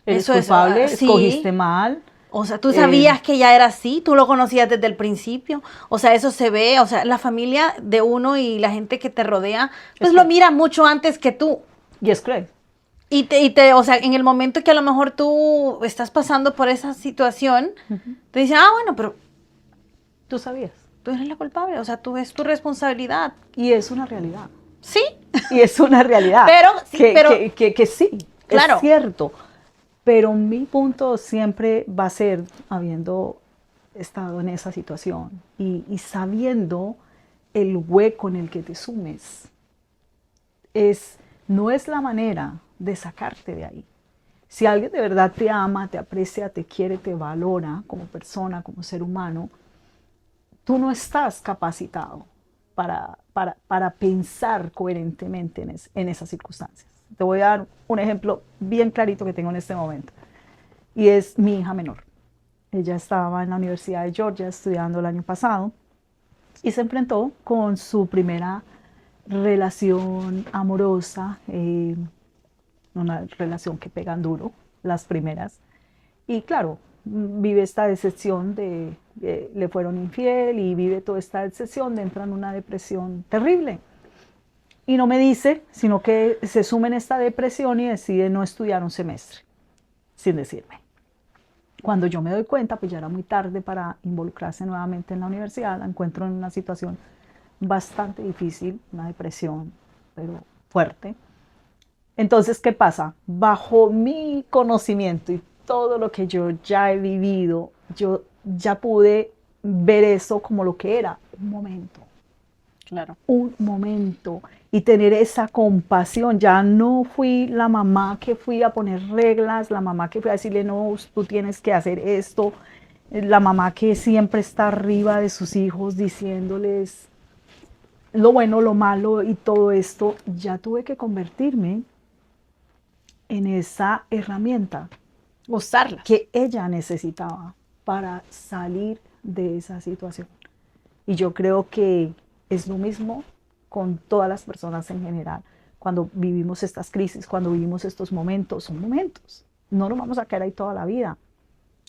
Eres eso es, culpable, sí, escogiste mal. o sea, tú eh, sabías que ya era así, tú lo conocías desde el principio, o sea, eso se ve, o sea, la familia de uno y la gente que te rodea, pues es lo cruel. mira mucho antes que tú. Y es cruel. O sea, en el momento que a lo mejor tú estás pasando por esa situación, Ujú. te dicen, bueno, pero Tú sabías. tú eres la culpable, o sea, tú es tu responsabilidad. Y es una realidad. Sí, Y es una realidad. pero, sí, Que, pero, que sí, es claro, cierto. Pero mi punto siempre va a ser, habiendo estado en esa situación y sabiendo el hueco en el que te sumes, no es la manera de sacarte de ahí. Si alguien de verdad te ama, te aprecia, te quiere, te valora como persona, como ser humano, tú no estás capacitado para pensar coherentemente en esas circunstancias. Te voy a dar un ejemplo bien clarito que tengo en este momento, y es mi hija menor. Ella estaba en la Universidad de Georgia estudiando el año pasado y se enfrentó con su primera relación amorosa, una relación que pegan duro, las primeras. Y claro, vive esta decepción de le fueron infiel y vive toda esta decepción de entrar en una depresión terrible. Y no me dice, sino que se sume en esta depresión y decide no estudiar un semestre, sin decirme. Cuando yo me doy cuenta, pues ya era muy tarde para involucrarse nuevamente en la universidad, la encuentro en una situación bastante difícil, una depresión, pero fuerte. Entonces, ¿qué pasa? Bajo mi conocimiento y todo lo que yo ya he vivido, yo ya pude ver eso como lo que era, claro. un momento, y tener esa compasión. Ya no fui la mamá que fui a poner reglas, la mamá que fui a decirle, no, tú tienes que hacer esto, la mamá que siempre está arriba de sus hijos diciéndoles lo bueno, lo malo y todo esto. Ya tuve que convertirme en esa herramienta Usarlas. que ella necesitaba para salir de esa situación. Y yo creo que es lo mismo con todas las personas en general. Cuando vivimos estas crisis, cuando vivimos estos momentos, son momentos. No nos vamos a quedar ahí toda la vida.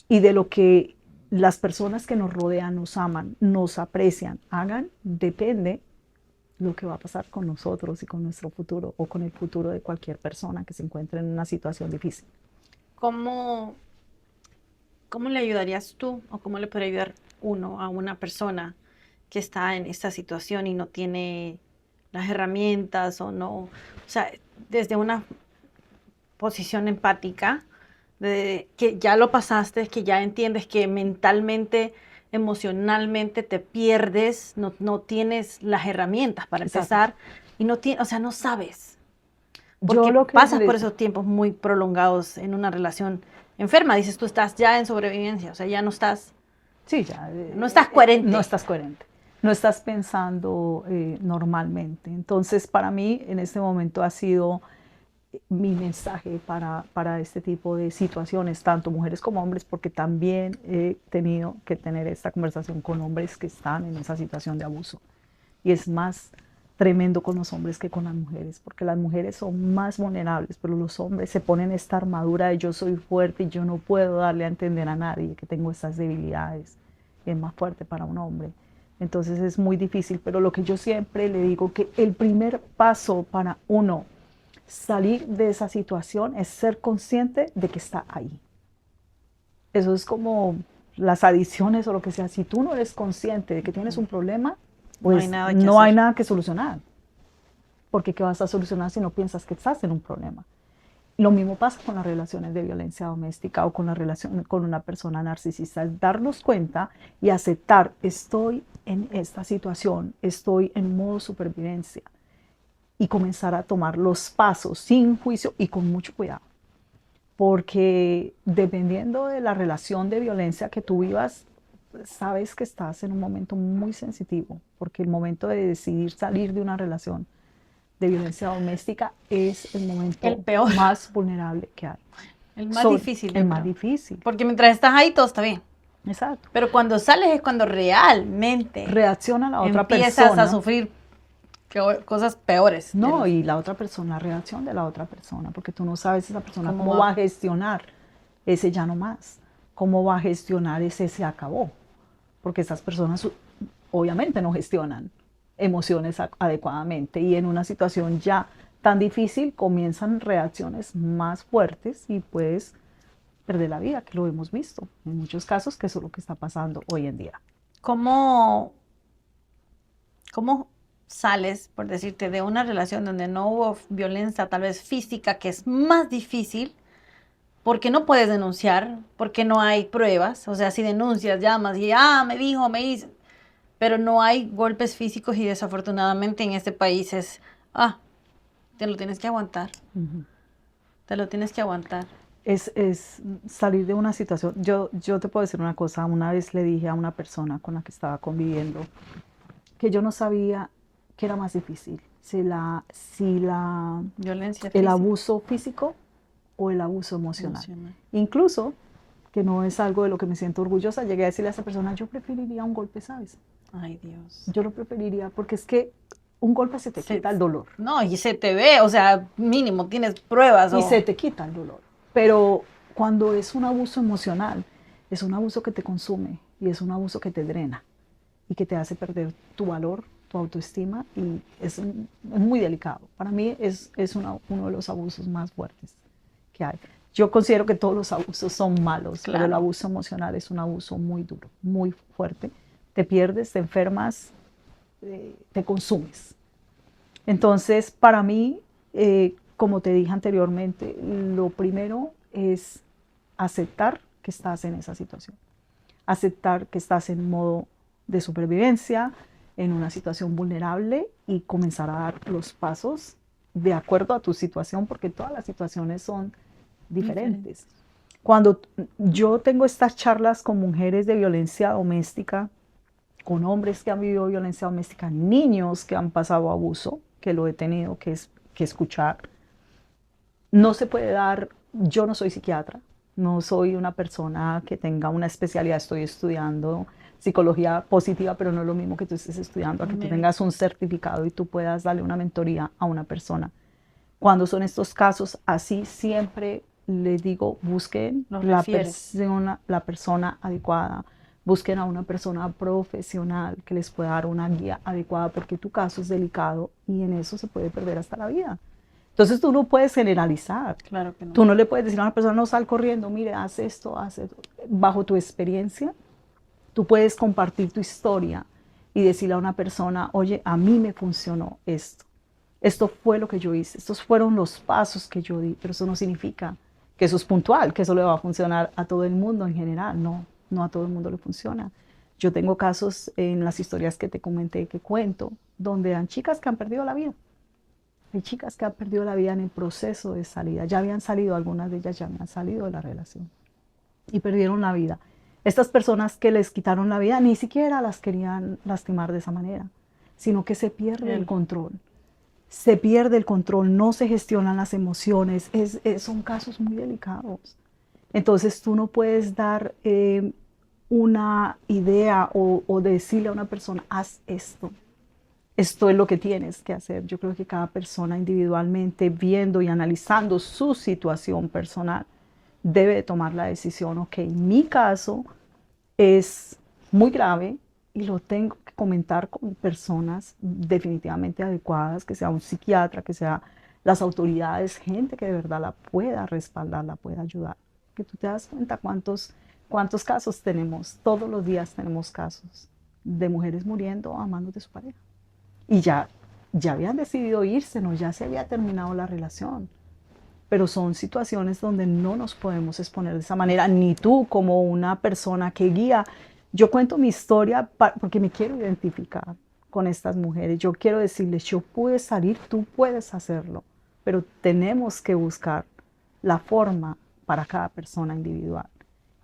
Y de lo que las personas que nos rodean, nos aman, nos aprecian, hagan, depende lo que va a pasar con nosotros y con nuestro futuro o con el futuro de cualquier persona que se encuentre en una situación difícil. ¿Cómo, cómo le ayudarías tú o cómo le puede ayudar uno a una persona que está en esta situación y no tiene las herramientas o no, o sea, desde una posición empática, de que ya lo pasaste, que ya entiendes que mentalmente, emocionalmente te pierdes, no tienes las herramientas para Exacto. empezar y no tienes, o sea, no sabes, Yo porque lo que pasas por les, esos tiempos muy prolongados en una relación enferma, dices tú estás ya en sobrevivencia, o sea, ya no estás, sí, ya, no estás no coherente. estás coherente, no estás pensando normalmente. Entonces, para mí, en este momento ha sido mi mensaje para este tipo de situaciones, tanto mujeres como hombres, porque también he tenido que tener esta conversación con hombres que están en esa situación de abuso. Y es más tremendo con los hombres que con las mujeres, porque las mujeres son más vulnerables, pero los hombres se ponen esta armadura de yo soy fuerte y yo no puedo darle a entender a nadie que tengo estas debilidades. Es más fuerte para un hombre. Entonces es muy difícil, pero lo que yo siempre le digo que el primer paso para uno salir de esa situación es ser consciente de que está ahí. Eso es como las adicciones o lo que sea, si tú no eres consciente de que tienes un problema, pues no hay nada que solucionar. Porque ¿qué vas a solucionar si no piensas que estás en un problema? Lo mismo pasa con las relaciones de violencia doméstica o con la relación con una persona narcisista, es darnos cuenta y aceptar, estoy en esta situación, estoy en modo supervivencia, y comenzar a tomar los pasos sin juicio y con mucho cuidado. Porque dependiendo de la relación de violencia que tú vivas, sabes que estás en un momento muy sensitivo, porque el momento de decidir salir de una relación de violencia doméstica es el momento peor, más vulnerable que hay. El más difícil. El más difícil. Porque mientras estás ahí todo está bien. Exacto. Pero cuando sales es cuando realmente reacciona la otra empiezas persona. a sufrir cosas peores. No, y la otra persona, la reacción de la otra persona, porque tú no sabes esa persona cómo va a gestionar ese ya no más, cómo va a gestionar ese se acabó, porque esas personas obviamente no gestionan emociones adecuadamente y en una situación ya tan difícil comienzan reacciones más fuertes y puedes perder la vida, que lo hemos visto en muchos casos, que eso es lo que está pasando hoy en día. ¿Cómo sales, por decirte, de una relación donde no hubo violencia tal vez física, que es más difícil, porque no puedes denunciar, porque no hay pruebas? O sea, si denuncias, llamas y, me dijo, me hizo, pero no hay golpes físicos y desafortunadamente en este país es, te lo tienes que aguantar. Te lo tienes que aguantar. Es salir de una situación. Yo te puedo decir una cosa. Una vez le dije a una persona con la que estaba conviviendo que yo no sabía qué era más difícil, si la violencia el abuso físico o el abuso emocional. Incluso, que no es algo de lo que me siento orgullosa, llegué a decirle a esa persona, yo preferiría un golpe, ¿sabes? Ay, Dios. Yo lo preferiría porque es que un golpe se te quita el dolor. No, y se te ve, o sea, mínimo tienes pruebas. Y se te quita el dolor. Pero cuando es un abuso emocional, es un abuso que te consume y es un abuso que te drena y que te hace perder tu valor, tu autoestima, y es muy delicado. Para mí es uno de los abusos más fuertes que hay. Yo considero que todos los abusos son malos, claro, pero el abuso emocional es un abuso muy duro, muy fuerte. Te pierdes, te enfermas, te consumes. Entonces, para mí, como te dije anteriormente, lo primero es aceptar que estás en esa situación. Aceptar que estás en modo de supervivencia, en una situación vulnerable, y comenzar a dar los pasos de acuerdo a tu situación, porque todas las situaciones son diferentes. Cuando yo tengo estas charlas con mujeres de violencia doméstica, con hombres que han vivido violencia doméstica, niños que han pasado abuso, que lo he tenido que escuchar, no se puede dar, yo no soy psiquiatra, no soy una persona que tenga una especialidad, estoy estudiando psicología positiva, pero no es lo mismo que tú estés estudiando, a que tú tengas un certificado y tú puedas darle una mentoría a una persona. Cuando son estos casos así, siempre les digo, busquen la persona adecuada, busquen a una persona profesional que les pueda dar una guía adecuada, porque tu caso es delicado y en eso se puede perder hasta la vida. Entonces tú no puedes generalizar. Claro que no. Tú no le puedes decir a una persona, no, sal corriendo, mire, haz esto, haz esto. Bajo tu experiencia, tú puedes compartir tu historia y decirle a una persona, oye, a mí me funcionó esto. Esto fue lo que yo hice, estos fueron los pasos que yo di, pero eso no significa que eso es puntual, que eso le va a funcionar a todo el mundo en general. No, no a todo el mundo le funciona. Yo tengo casos en las historias que te comenté, que cuento, donde hay chicas que han perdido la vida. Hay chicas que han perdido la vida en el proceso de salida. Ya habían salido, algunas de ellas ya habían salido de la relación y perdieron la vida. Estas personas que les quitaron la vida ni siquiera las querían lastimar de esa manera, sino que se pierde el control. Se pierde el control, no se gestionan las emociones, son casos muy delicados. Entonces tú no puedes dar una idea o decirle a una persona, haz esto. Esto es lo que tienes que hacer. Yo creo que cada persona individualmente, viendo y analizando su situación personal, debe tomar la decisión, ok, mi caso es muy grave y lo tengo que comentar con personas definitivamente adecuadas, que sea un psiquiatra, que sea las autoridades, gente que de verdad la pueda respaldar, la pueda ayudar. Que tú te das cuenta cuántos ¿Cuántos casos tenemos? Todos los días tenemos casos de mujeres muriendo a manos de su pareja. Y ya habían decidido irse, ¿no? Ya se había terminado la relación. Pero son situaciones donde no nos podemos exponer de esa manera, ni tú como una persona que guía. Yo cuento mi historia porque me quiero identificar con estas mujeres. Yo quiero decirles, yo pude salir, tú puedes hacerlo, pero tenemos que buscar la forma para cada persona individual.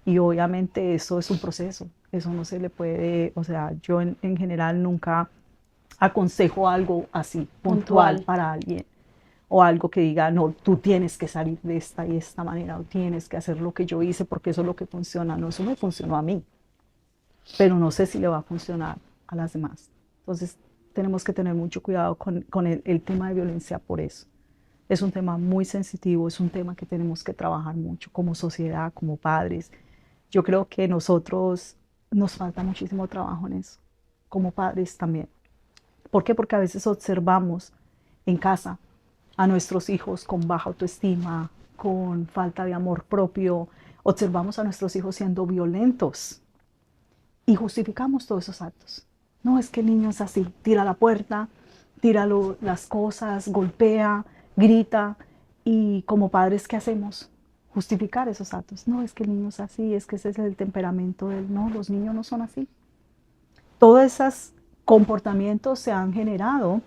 Y obviamente eso es un proceso, eso no se le puede, o sea, yo en general nunca aconsejo algo así, puntual para alguien, o algo que diga, no, tú tienes que salir de esta y esta manera, o tienes que hacer lo que yo hice porque eso es lo que funciona. No, eso me funcionó a mí, pero no sé si le va a funcionar a las demás. Entonces, tenemos que tener mucho cuidado con el tema de violencia por eso. Es un tema muy sensitivo, es un tema que tenemos que trabajar mucho como sociedad, como padres. Yo creo que nosotros nos falta muchísimo trabajo en eso, como padres también. ¿Por qué? Porque a veces observamos en casa a nuestros hijos con baja autoestima, con falta de amor propio, observamos a nuestros hijos siendo violentos y justificamos todos esos actos. No, es que el niño es así, tira la puerta, tira las cosas, golpea, grita, y como padres, ¿qué hacemos? Justificar esos actos. No, es que el niño es así, es que ese es el temperamento de él. No, los niños no son así. Todos esos comportamientos se han generado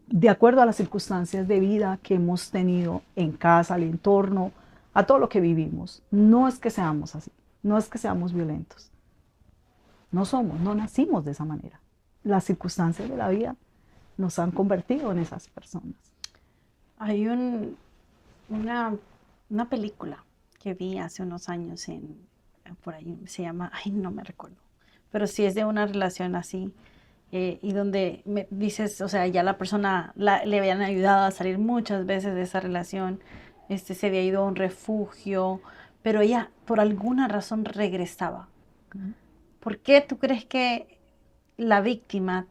de acuerdo a las circunstancias de vida que hemos tenido en casa, al entorno, a todo lo que vivimos. No es que seamos así, no es que seamos violentos. No somos, no nacimos de esa manera. Las circunstancias de la vida nos han convertido en esas personas. Hay una película que vi hace unos años por ahí, se llama, ay, no me recuerdo, pero sí es de una relación así, y donde me dices, o sea, ya la persona le habían ayudado a salir muchas veces de esa relación, se había ido a un refugio, pero ella por alguna razón regresaba. ¿Por qué tú crees que la víctima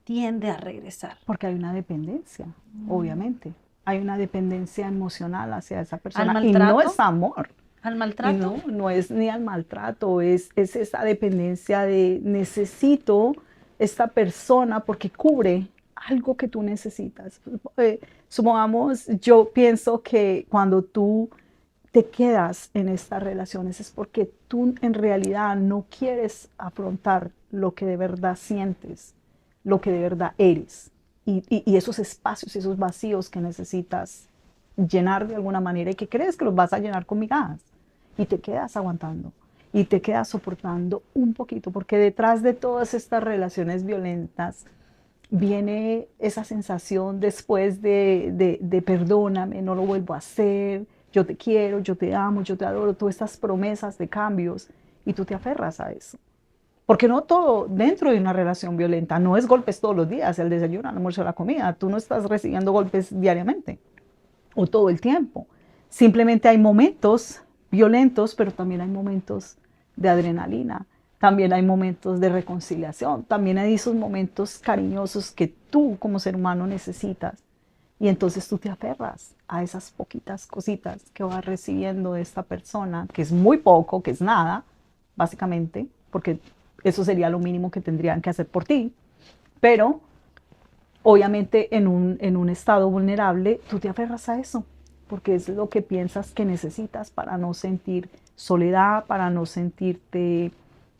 tiende a regresar? Porque hay una dependencia, obviamente. Hay una dependencia emocional hacia esa ¿Al persona y maltrato? no es amor. ¿Al Y maltrato? no es ni al maltrato, es esa dependencia de necesito esta persona porque cubre algo que tú necesitas. Supongamos, yo pienso que cuando tú te quedas en estas relaciones es porque tú en realidad no quieres afrontar lo que de verdad sientes, lo que de verdad eres y esos espacios, esos vacíos que necesitas llenar de alguna manera y que crees que los vas a llenar con migajas y te quedas aguantando y te quedas soportando un poquito porque detrás de todas estas relaciones violentas viene esa sensación después de perdóname, no lo vuelvo a hacer, yo te quiero, yo te amo, yo te adoro, todas estas promesas de cambios y tú te aferras a eso. Porque no todo dentro de una relación violenta, no es golpes todos los días, el desayuno, el almuerzo, la comida, tú no estás recibiendo golpes diariamente o todo el tiempo. Simplemente hay momentos violentos, pero también hay momentos de adrenalina, también hay momentos de reconciliación, también hay esos momentos cariñosos que tú como ser humano necesitas. Y entonces tú te aferras a esas poquitas cositas que vas recibiendo de esta persona, que es muy poco, que es nada, básicamente, porque eso sería lo mínimo que tendrían que hacer por ti. Pero obviamente en un estado vulnerable, tú te aferras a eso, porque es lo que piensas que necesitas para no sentir soledad, para no sentirte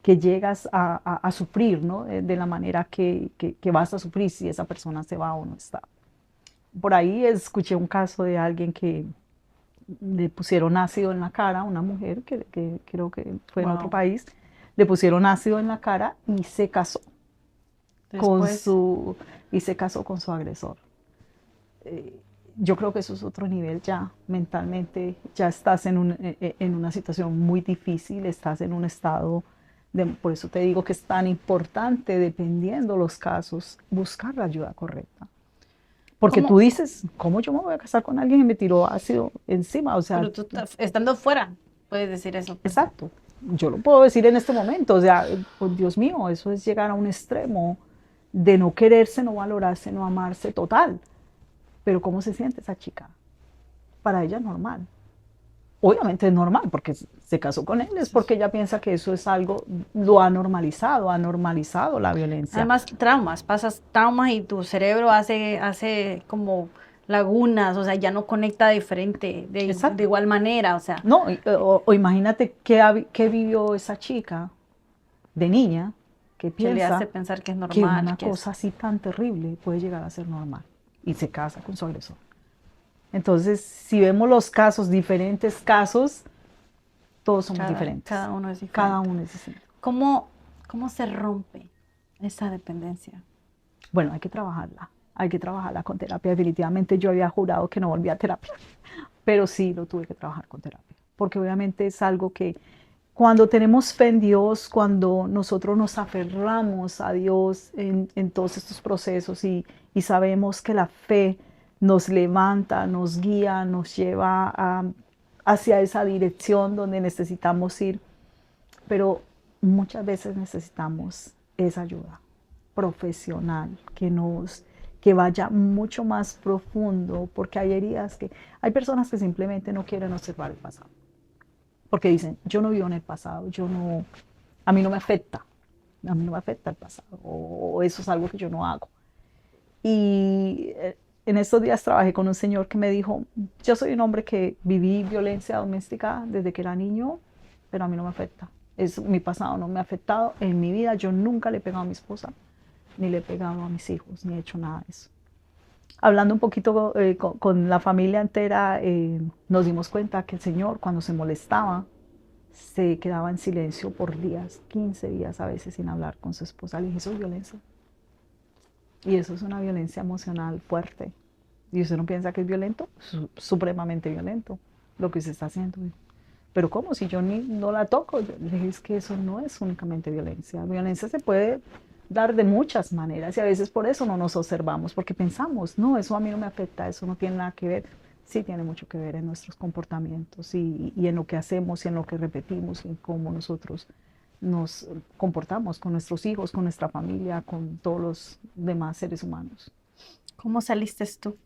que llegas a sufrir, ¿no? De la manera que vas a sufrir si esa persona se va o no está. Por ahí escuché un caso de alguien que le pusieron ácido en la cara, una mujer que creo que fue en otro país, le pusieron ácido en la cara y se casó con su agresor. Yo creo que eso es otro nivel ya, mentalmente, ya estás en una situación muy difícil, estás en un estado, por eso te digo que es tan importante, dependiendo los casos, buscar la ayuda correcta. Porque tú dices, ¿cómo yo me voy a casar con alguien que me tiró ácido encima? O sea, pero tú estando fuera, puedes decir eso. Exacto. Yo lo puedo decir en este momento. O sea, oh, Dios mío, eso es llegar a un extremo de no quererse, no valorarse, no amarse total. Pero ¿cómo se siente esa chica? Para ella es normal. obviamente es normal, porque se casó con él, es porque ella piensa que eso es algo, lo ha normalizado la violencia. Además, traumas, pasas traumas y tu cerebro hace como lagunas, o sea, ya no conecta diferente, de Exacto. igual manera, o sea, No, o imagínate qué vivió esa chica de niña que que le hace piensa pensar que es que normal, una que es... cosa así tan terrible puede llegar a ser normal y se casa con su agresor. Entonces, si vemos los casos, diferentes casos, todos somos diferentes. Cada uno es Cada diferente. uno es distinto. ¿Cómo, cómo se rompe esa dependencia? Bueno, hay que trabajarla con terapia. Definitivamente yo había jurado que no volvía a terapia, pero sí lo tuve que trabajar con terapia, porque obviamente es algo que cuando tenemos fe en Dios, cuando nosotros nos aferramos a Dios en todos estos procesos y sabemos que la fe nos levanta, nos guía, nos lleva hacia esa dirección donde necesitamos ir, pero muchas veces necesitamos esa ayuda profesional que vaya mucho más profundo, porque hay heridas hay personas que simplemente no quieren observar el pasado, porque dicen, yo no vivo en el pasado, a mí no me afecta, a mí no me afecta el pasado, o eso es algo que yo no hago. Y en estos días trabajé con un señor que me dijo, yo soy un hombre que viví violencia doméstica desde que era niño, pero a mí no me afecta. Mi pasado no me ha afectado en mi vida, yo nunca le he pegado a mi esposa, ni le he pegado a mis hijos, ni he hecho nada de eso. Hablando un poquito con la familia entera, nos dimos cuenta que el señor cuando se molestaba, se quedaba en silencio por días, 15 días a veces sin hablar con su esposa. Le dije, eso es violencia. Y eso es una violencia emocional fuerte. ¿Y usted no piensa que es violento? Supremamente violento lo que se está haciendo. Pero ¿cómo? Si yo no la toco. Yo le dije, es que eso no es únicamente violencia. Violencia se puede dar de muchas maneras y a veces por eso no nos observamos, porque pensamos, no, eso a mí no me afecta, eso no tiene nada que ver. Sí tiene mucho que ver en nuestros comportamientos y en lo que hacemos y en lo que repetimos y en cómo nosotros nos comportamos con nuestros hijos, con nuestra familia, con todos los demás seres humanos. ¿Cómo saliste tú?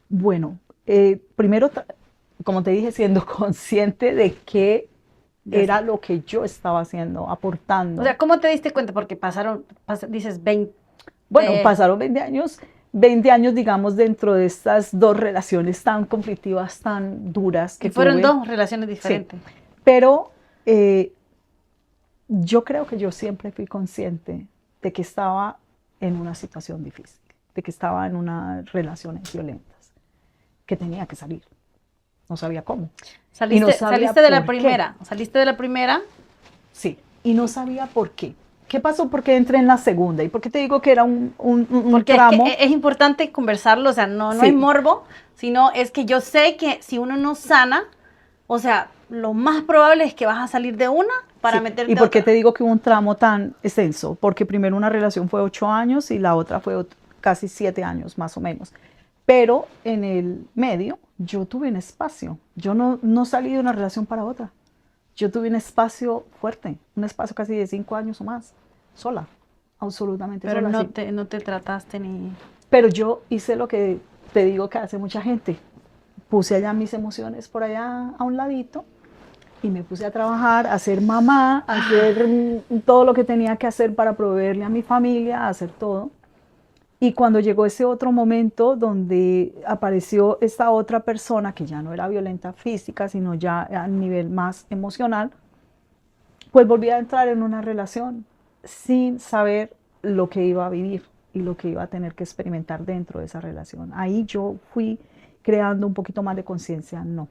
Bueno, primero, como te dije, siendo consciente de qué era lo que yo estaba haciendo, aportando. O sea, ¿cómo te diste cuenta? Porque dices 20. Bueno, pasaron 20 años, digamos, dentro de estas dos relaciones tan conflictivas, tan duras que Y fueron tuve. dos relaciones diferentes. Sí, pero yo creo que yo siempre fui consciente de que estaba en una situación difícil, de que estaba en unas relaciones violentas, que tenía que salir. No sabía cómo. Saliste de la primera. Saliste de la primera. Sí, y no sabía por qué. ¿Qué pasó? Porque entré en la segunda. ¿Y por qué te digo que era un Porque tramo? es importante conversarlo, o sea, no Sí. es morbo, sino es que yo sé que si uno no sana, o sea, lo más probable es que vas a salir de una para Sí. meterte ¿Y por qué a otra. te digo que hubo un tramo tan extenso? Porque primero una relación fue 8 años y la otra fue casi 7 años, más o menos. Pero en el medio yo tuve un espacio. Yo no salí de una relación para otra. Yo tuve un espacio fuerte, un espacio casi de 5 años o más, sola, absolutamente Pero sola. no te trataste ni... Pero yo hice lo que te digo que hace mucha gente. Puse allá mis emociones por allá a un ladito y me puse a trabajar, a ser mamá, a hacer todo lo que tenía que hacer para proveerle a mi familia, a hacer todo. Y cuando llegó ese otro momento donde apareció esta otra persona que ya no era violenta física, sino ya a nivel más emocional, pues volví a entrar en una relación sin saber lo que iba a vivir y lo que iba a tener que experimentar dentro de esa relación. Ahí yo fui creando un poquito más de conciencia, no,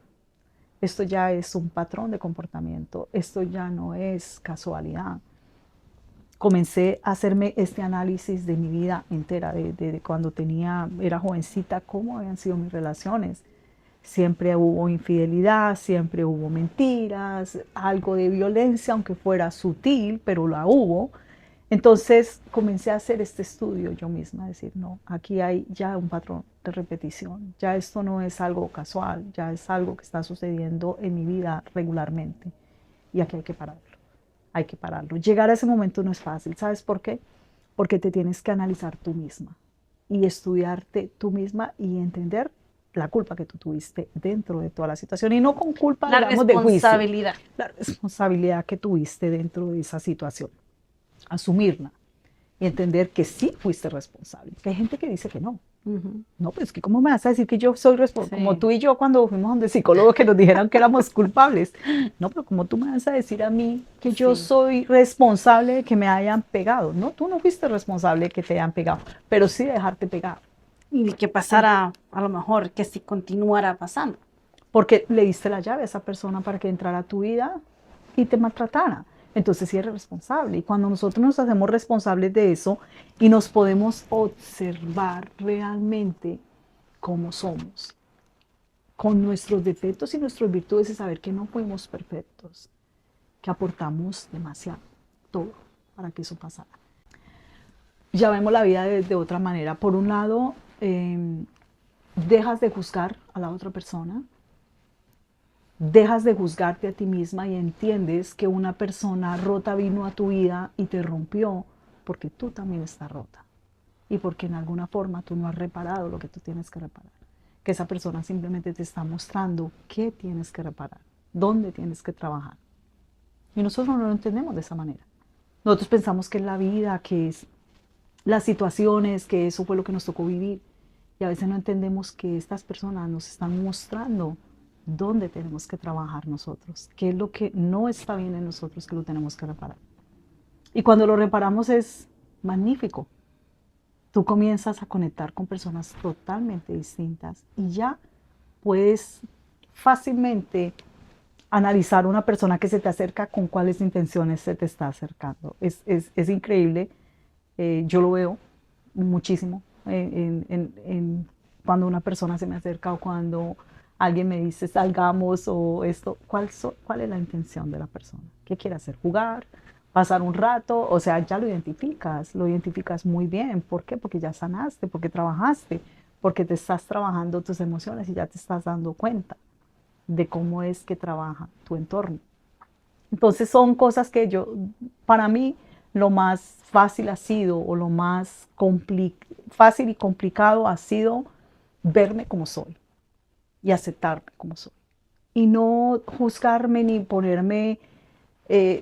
esto ya es un patrón de comportamiento, esto ya no es casualidad. Comencé a hacerme este análisis de mi vida entera, de cuando era jovencita, cómo habían sido mis relaciones. Siempre hubo infidelidad, siempre hubo mentiras, algo de violencia, aunque fuera sutil, pero la hubo. Entonces comencé a hacer este estudio yo misma, decir, no, aquí hay ya un patrón de repetición, ya esto no es algo casual, ya es algo que está sucediendo en mi vida regularmente y aquí hay que pararlo, hay que pararlo. Llegar a ese momento no es fácil, ¿sabes por qué? Porque te tienes que analizar tú misma y estudiarte tú misma y entender la culpa que tú tuviste dentro de toda la situación y no con culpa, La digamos, de juicio. responsabilidad. La responsabilidad que tuviste dentro de esa situación. Asumirla y entender que sí fuiste responsable. Porque hay gente que dice que no. No, pues que ¿cómo me vas a decir que yo soy responsable? Sí. Como tú y yo cuando fuimos donde psicólogo que nos dijeron que éramos culpables. No, pero ¿cómo tú me vas a decir a mí que yo Sí. soy responsable de que me hayan pegado? No, tú no fuiste responsable de que te hayan pegado, pero sí de dejarte pegar. Y que pasara, a lo mejor, que si continuara pasando. Porque le diste la llave a esa persona para que entrara a tu vida y te maltratara. Entonces sí eres responsable. Y cuando nosotros nos hacemos responsables de eso y nos podemos observar realmente cómo somos, con nuestros defectos y nuestras virtudes y saber que no fuimos perfectos, que aportamos demasiado, todo, para que eso pasara. Ya vemos la vida de otra manera. Por un lado, dejas de juzgar a la otra persona, dejas de juzgarte a ti misma y entiendes que una persona rota vino a tu vida y te rompió porque tú también estás rota y porque en alguna forma tú no has reparado lo que tú tienes que reparar. Que esa persona simplemente te está mostrando qué tienes que reparar, dónde tienes que trabajar. Y nosotros no lo entendemos de esa manera. Nosotros pensamos que es la vida, que es las situaciones, que eso fue lo que nos tocó vivir. Y a veces no entendemos que estas personas nos están mostrando dónde tenemos que trabajar nosotros, qué es lo que no está bien en nosotros que lo tenemos que reparar. Y cuando lo reparamos es magnífico. Tú comienzas a conectar con personas totalmente distintas y ya puedes fácilmente analizar una persona que se te acerca con cuáles intenciones se te está acercando. Es increíble, yo lo veo muchísimo cuando una persona se me acerca o cuando alguien me dice salgamos o esto, ¿cuál es la intención de la persona? ¿Qué quiere hacer? ¿Jugar? ¿Pasar un rato? O sea, ya lo identificas muy bien. ¿Por qué? Porque ya sanaste, porque trabajaste, porque te estás trabajando tus emociones y ya te estás dando cuenta de cómo es que trabaja tu entorno. Entonces son cosas que para mí, lo más fácil ha sido, o lo más fácil y complicado ha sido verme como soy y aceptarme como soy. Y no juzgarme ni ponerme,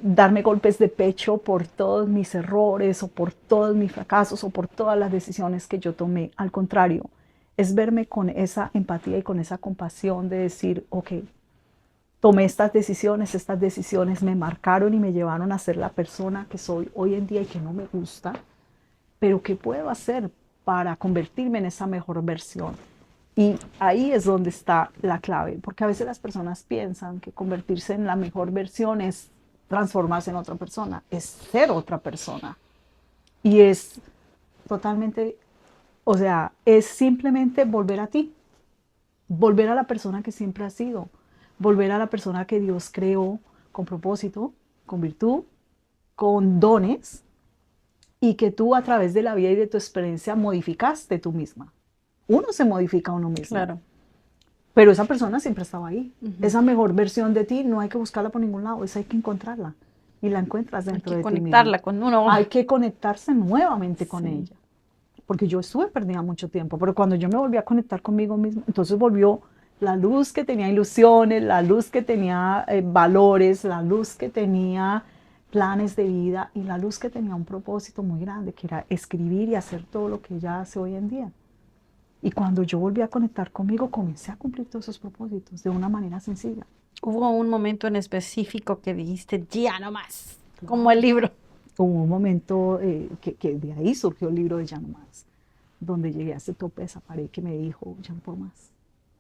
darme golpes de pecho por todos mis errores o por todos mis fracasos o por todas las decisiones que yo tomé. Al contrario, es verme con esa empatía y con esa compasión de decir, ok, tomé estas decisiones me marcaron y me llevaron a ser la persona que soy hoy en día y que no me gusta, pero ¿qué puedo hacer para convertirme en esa mejor versión? Y ahí es donde está la clave, porque a veces las personas piensan que convertirse en la mejor versión es transformarse en otra persona, es ser otra persona. Y es totalmente, o sea, es simplemente volver a ti, volver a la persona que siempre has sido, volver a la persona que Dios creó con propósito, con virtud, con dones, y que tú a través de la vida y de tu experiencia modificaste tú misma. Uno se modifica a uno mismo. Claro. Pero esa persona siempre estaba ahí. Esa mejor versión de ti no hay que buscarla por ningún lado, esa hay que encontrarla. Y la encuentras dentro de ti mismo. Hay que conectarla con uno. Hay que conectarse nuevamente con ella. Porque yo estuve perdida mucho tiempo, pero cuando yo me volví a conectar conmigo misma, entonces volvió la luz que tenía ilusiones, la luz que tenía valores, la luz que tenía planes de vida y la luz que tenía un propósito muy grande, que era escribir y hacer todo lo que ella hace hoy en día. Y cuando yo volví a conectar conmigo, comencé a cumplir todos esos propósitos de una manera sencilla. Hubo un momento en específico que dijiste, ya no más, claro, como el libro. Hubo un momento que de ahí surgió el libro de Ya no más, donde llegué a ese tope de esa pared que me dijo, ya no puedo más,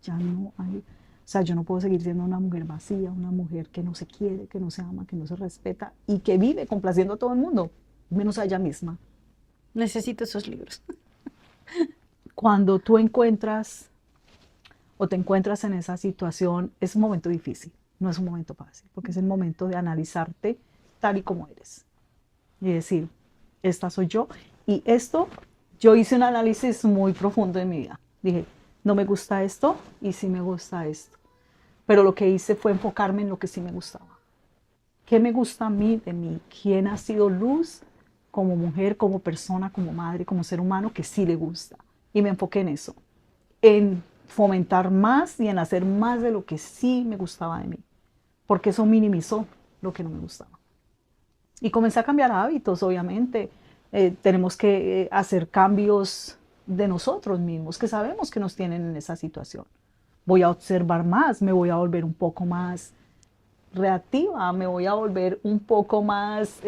ya no hay, o sea, yo no puedo seguir siendo una mujer vacía, una mujer que no se quiere, que no se ama, que no se respeta y que vive complaciendo a todo el mundo, menos a ella misma. Necesito esos libros. Cuando tú encuentras o te encuentras en esa situación, es un momento difícil, no es un momento fácil, porque es el momento de analizarte tal y como eres y decir, esta soy yo y esto, yo hice un análisis muy profundo de mi vida. Dije, no me gusta esto y sí me gusta esto, pero lo que hice fue enfocarme en lo que sí me gustaba. ¿Qué me gusta a mí de mí? ¿Quién ha sido luz como mujer, como persona, como madre, como ser humano que sí le gusta? Y me enfoqué en eso, en fomentar más y en hacer más de lo que sí me gustaba de mí, porque eso minimizó lo que no me gustaba. Y comencé a cambiar hábitos, obviamente. Tenemos que hacer cambios de nosotros mismos, que sabemos que nos tienen en esa situación. Voy a observar más, me voy a volver un poco más reactiva, me voy a volver un poco más,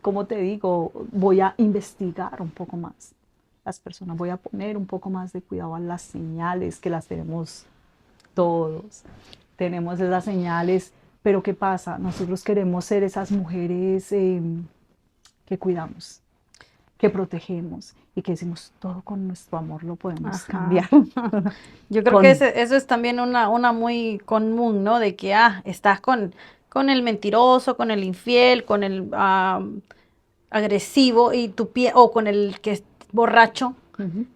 ¿cómo te digo? Voy a investigar un poco más las personas, voy a poner un poco más de cuidado a las señales que las tenemos todos. Tenemos esas señales, pero ¿qué pasa? Nosotros queremos ser esas mujeres que cuidamos, que protegemos y que decimos todo con nuestro amor lo podemos cambiar. Yo creo que eso es también una muy común, ¿no? De que estás con el mentiroso, con el infiel, con el agresivo y o con el que es borracho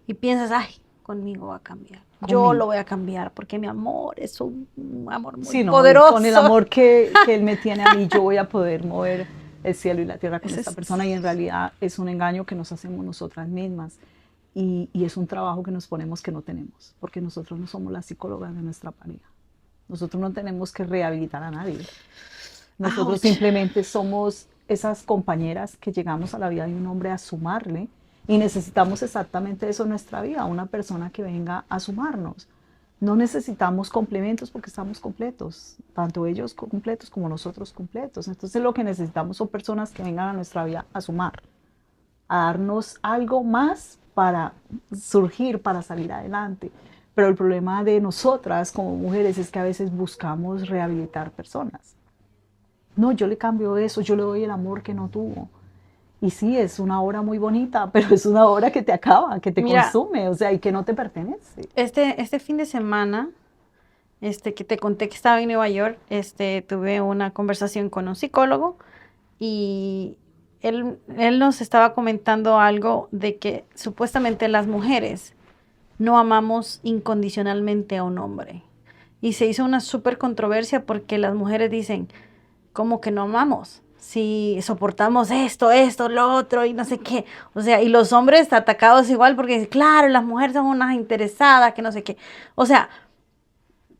y piensas, ay, conmigo va a cambiar. Yo lo voy a cambiar porque mi amor es un amor muy poderoso. Con el amor que él me tiene a mí, yo voy a poder mover el cielo y la tierra con esta persona, y en realidad es un engaño que nos hacemos nosotras mismas, y es un trabajo que nos ponemos que no tenemos, porque nosotros no somos las psicólogas de nuestra pareja. Nosotros no tenemos que rehabilitar a nadie. Nosotros simplemente somos esas compañeras que llegamos a la vida de un hombre a sumarle, y necesitamos exactamente eso en nuestra vida, una persona que venga a sumarnos. No necesitamos complementos porque estamos completos, tanto ellos completos como nosotros completos. Entonces lo que necesitamos son personas que vengan a nuestra vida a sumar, a darnos algo más para surgir, para salir adelante. Pero el problema de nosotras como mujeres es que a veces buscamos rehabilitar personas. No, yo le cambio eso, yo le doy el amor que no tuvo. Y sí, es una obra muy bonita, pero es una obra que te acaba, que te consume, o sea, y que no te pertenece. Este fin de semana, que te conté que estaba en Nueva York, tuve una conversación con un psicólogo y él nos estaba comentando algo de que supuestamente las mujeres no amamos incondicionalmente a un hombre. Y se hizo una súper controversia porque las mujeres dicen, ¿cómo que no amamos? Si soportamos esto, lo otro y no sé qué. O sea, y los hombres atacados igual porque, claro, las mujeres son unas interesadas, que no sé qué. O sea,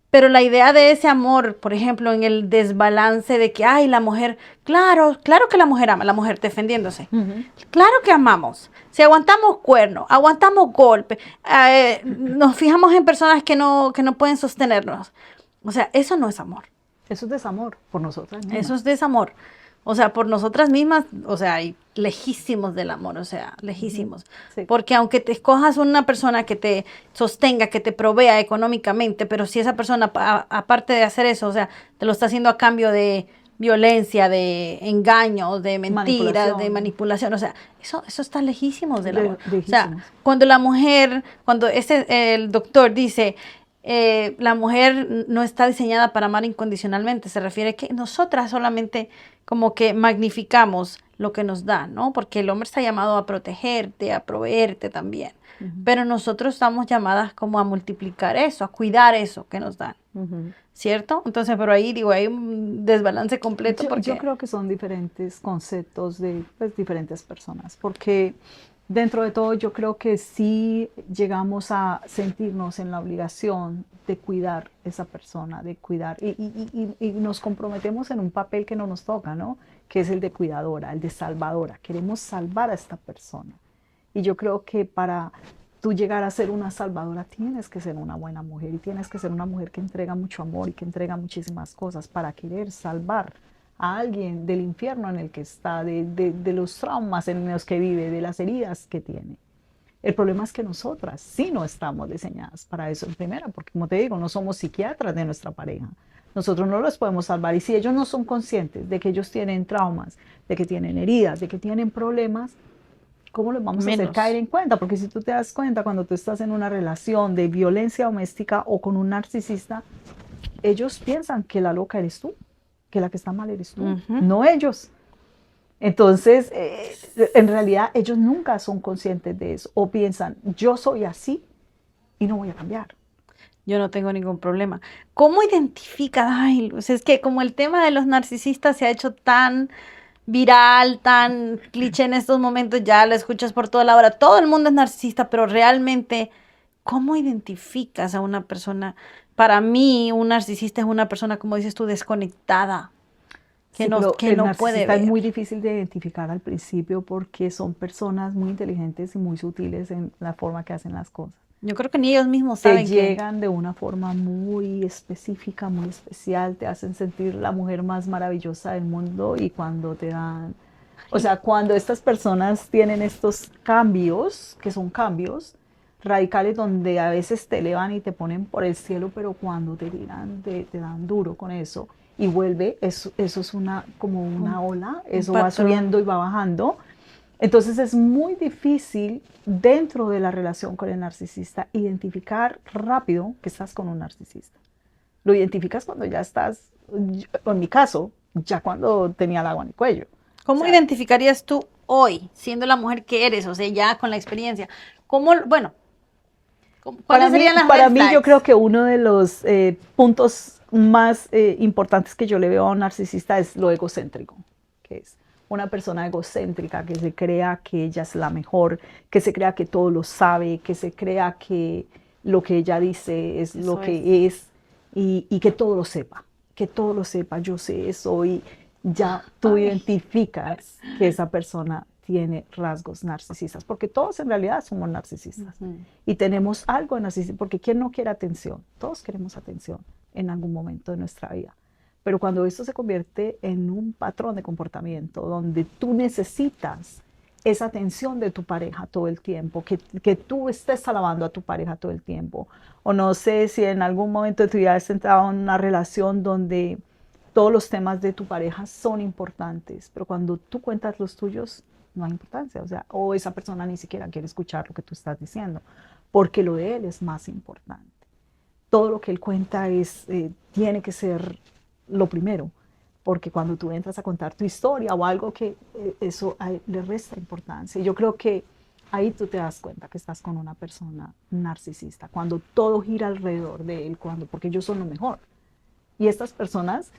pero la idea de ese amor, por ejemplo, en el desbalance de que, ay, la mujer, claro que la mujer ama, la mujer defendiéndose. Claro que amamos. Si aguantamos cuernos, aguantamos golpes, nos fijamos en personas que no pueden sostenernos. O sea, eso no es amor. Eso es desamor por nosotras mismas. Eso es desamor. O sea, por nosotras mismas, o sea, y lejísimos del amor, o sea, lejísimos. Sí. Porque aunque te escojas una persona que te sostenga, que te provea económicamente, pero si esa persona, aparte de hacer eso, o sea, te lo está haciendo a cambio de violencia, de engaño, de mentiras, de manipulación, o sea, eso está lejísimos del amor. O sea, cuando la mujer, cuando el doctor dice, la mujer no está diseñada para amar incondicionalmente, se refiere que nosotras solamente como que magnificamos lo que nos da, ¿no? Porque el hombre está llamado a protegerte, a proveerte también, pero nosotros estamos llamadas como a multiplicar eso, a cuidar eso que nos dan, ¿cierto? Entonces, pero ahí digo, hay un desbalance completo. Yo creo que son diferentes conceptos de diferentes personas, porque dentro de todo yo creo que sí llegamos a sentirnos en la obligación de cuidar esa persona, de cuidar, y nos comprometemos en un papel que no nos toca, ¿no? Que es el de cuidadora, el de salvadora. Queremos salvar a esta persona. Y yo creo que para tú llegar a ser una salvadora tienes que ser una buena mujer, y tienes que ser una mujer que entrega mucho amor y que entrega muchísimas cosas para querer salvar a alguien del infierno en el que está, de los traumas en los que vive, de las heridas que tiene. El problema es que nosotras sí no estamos diseñadas para eso en primera, porque como te digo, no somos psiquiatras de nuestra pareja. Nosotros no los podemos salvar, y si ellos no son conscientes de que ellos tienen traumas, de que tienen heridas, de que tienen problemas, ¿cómo los vamos a hacer caer en cuenta? Porque si tú te das cuenta cuando tú estás en una relación de violencia doméstica o con un narcisista, ellos piensan que la loca eres tú, que la que está mal eres tú, no ellos. Entonces, en realidad, ellos nunca son conscientes de eso, o piensan, yo soy así y no voy a cambiar. Yo no tengo ningún problema. ¿Cómo identificas? Ay, Luz, es que como el tema de los narcisistas se ha hecho tan viral, tan cliché en estos momentos, ya lo escuchas por toda la hora, todo el mundo es narcisista, pero realmente, ¿cómo identificas a una persona? Para mí, un narcisista es una persona, como dices tú, desconectada, Sí, pero que el no puede narcisista es ver. muy difícil de identificar al principio porque son personas muy inteligentes y muy sutiles en la forma que hacen las cosas. Yo creo que ni ellos mismos Te saben que... llegan de una forma muy específica, muy especial, te hacen sentir la mujer más maravillosa del mundo y cuando te dan, o sea, cuando estas personas tienen estos cambios, que son cambios radicales donde a veces te elevan y te ponen por el cielo, pero cuando te tiran, te dan duro con eso y vuelve, eso es una, como un, una ola, un eso va subiendo patrón. y va bajando. Entonces es muy difícil dentro de la relación con el narcisista identificar rápido que estás con un narcisista. Lo identificas cuando ya estás, en mi caso, ya cuando tenía el agua en el cuello. O ¿Cómo sea, identificarías tú hoy, siendo la mujer que eres, o sea, ya con la experiencia? ¿Cómo, bueno, cuáles serían las para red mí yo creo flags? que uno de los puntos más importantes que yo le veo a un narcisista es lo egocéntrico, que es una persona egocéntrica que se crea que ella es la mejor, que se crea que todo lo sabe, que se crea que lo que ella dice es lo Eso es. que es y que todo lo sepa, yo sé eso y ya tú Ay, identificas que esa persona tiene rasgos narcisistas, porque todos en realidad somos narcisistas ujú. y tenemos algo de narcisismo, porque ¿quién no quiere atención? Todos queremos atención en algún momento de nuestra vida. Pero cuando esto se convierte en un patrón de comportamiento donde tú necesitas esa atención de tu pareja todo el tiempo, que tú estés alabando a tu pareja todo el tiempo, o no sé si en algún momento de tu vida has entrado en una relación donde todos los temas de tu pareja son importantes, pero cuando tú cuentas los tuyos, no hay importancia, o sea, o esa persona ni siquiera quiere escuchar lo que tú estás diciendo, porque lo de él es más importante. Todo lo que él cuenta tiene que ser lo primero, porque cuando tú entras a contar tu historia o algo que eso le resta importancia. Yo creo que ahí tú te das cuenta que estás con una persona narcisista, cuando todo gira alrededor de él, porque ellos son lo mejor. Y estas personas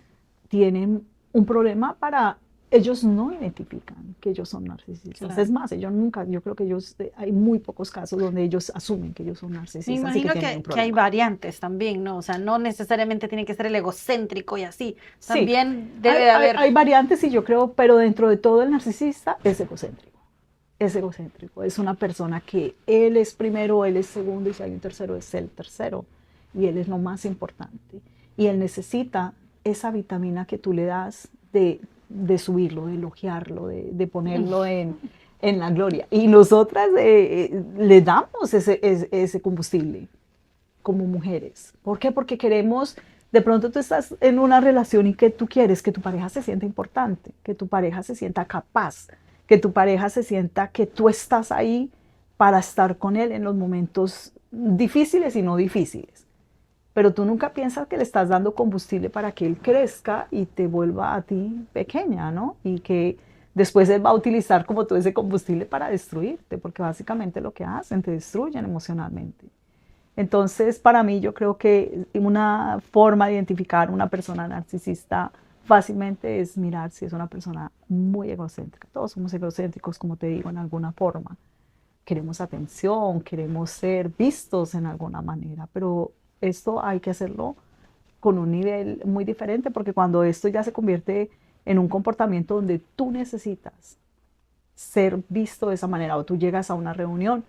tienen un problema para, ellos no identifican que ellos son narcisistas. Claro. Es más, ellos nunca, yo creo que ellos, hay muy pocos casos donde ellos asumen que ellos son Me narcisistas y que imagino tienen un que hay problema. variantes también, ¿no? O sea, no necesariamente tiene que ser el egocéntrico y así. Sí, También debe de hay haber... variantes y yo creo, pero dentro de todo el narcisista es egocéntrico. Es egocéntrico, es una persona que él es primero, él es segundo y si hay un tercero es el tercero y él es lo más importante. Y él necesita esa vitamina que tú le das de subirlo, de elogiarlo, de ponerlo en la gloria. Y nosotras le damos ese combustible como mujeres. ¿Por qué? Porque queremos, de pronto tú estás en una relación y que tú quieres que tu pareja se sienta importante, que tu pareja se sienta capaz, que tu pareja se sienta que tú estás ahí para estar con él en los momentos difíciles y no difíciles. Pero tú nunca piensas que le estás dando combustible para que él crezca y te vuelva a ti pequeña, ¿no? Y que después él va a utilizar como todo ese combustible para destruirte, porque básicamente lo que hacen, te destruyen emocionalmente. Entonces, para mí, yo creo que una forma de identificar una persona narcisista fácilmente es mirar si es una persona muy egocéntrica. Todos somos egocéntricos, como te digo, en alguna forma. Queremos atención, queremos ser vistos en alguna manera, pero esto hay que hacerlo con un nivel muy diferente, porque cuando esto ya se convierte en un comportamiento donde tú necesitas ser visto de esa manera, o tú llegas a una reunión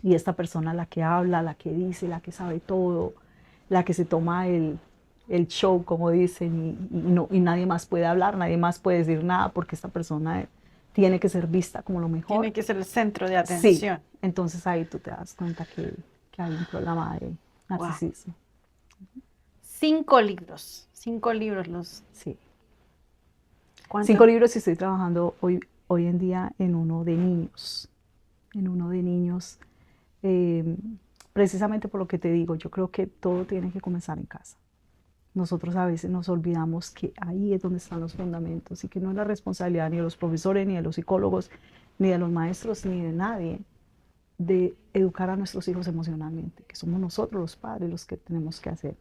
y esta persona la que habla, la que dice, la que sabe todo, la que se toma el show, como dicen, y nadie más puede hablar, nadie más puede decir nada porque esta persona tiene que ser vista como lo mejor. Tiene que ser el centro de Sí, atención. entonces ahí tú te das cuenta que hay un problema de Wow. narcisismo. 5 libros los... Sí. ¿Cuántos? 5 libros y estoy trabajando hoy en día en uno de niños, eh, precisamente por lo que te digo, yo creo que todo tiene que comenzar en casa. Nosotros a veces nos olvidamos que ahí es donde están los fundamentos y que no es la responsabilidad ni de los profesores, ni de los psicólogos, ni de los maestros, ni de nadie de educar a nuestros hijos emocionalmente, que somos nosotros los padres los que tenemos que hacer.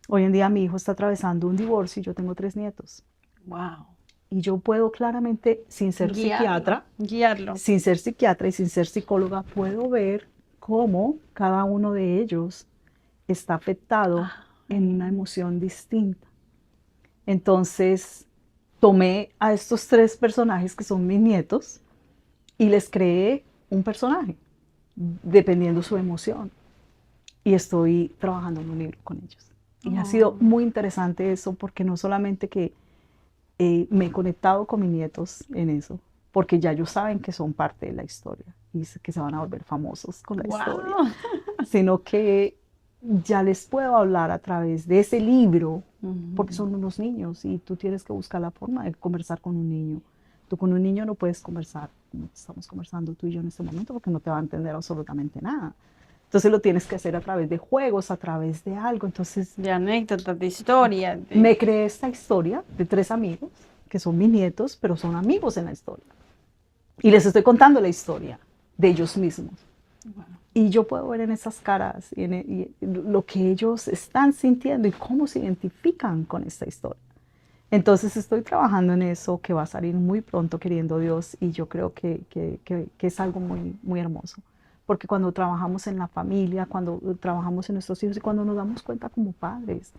Hoy en día mi hijo está atravesando un divorcio y yo tengo 3 nietos. Wow. Y yo puedo claramente, sin ser Guiarlo. psiquiatra, Guiarlo. sin ser psiquiatra y sin ser psicóloga, puedo ver cómo cada uno de ellos está afectado en una emoción distinta. Entonces, tomé a estos 3 personajes que son mis nietos y les creé un personaje, dependiendo su emoción. Y estoy trabajando en un libro con ellos. Y ha sido muy interesante eso, porque no solamente que me he conectado con mis nietos en eso, porque ya ellos saben que son parte de la historia y que se van a volver famosos con la historia, sino que ya les puedo hablar a través de ese libro, porque son unos niños y tú tienes que buscar la forma de conversar con un niño. Tú con un niño no puedes conversar como estamos conversando tú y yo en este momento, porque no te va a entender absolutamente nada. Entonces lo tienes que hacer a través de juegos, a través de algo. Entonces, de anécdotas, de historias. Me creé esta historia de 3 amigos, que son mis nietos, pero son amigos en la historia. Y les estoy contando la historia de ellos mismos. Bueno. Y yo puedo ver en esas caras y lo que ellos están sintiendo y cómo se identifican con esta historia. Entonces estoy trabajando en eso, que va a salir muy pronto, queriendo Dios, y yo creo que es algo muy, muy hermoso. Porque cuando trabajamos en la familia, cuando trabajamos en nuestros hijos y cuando nos damos cuenta como padres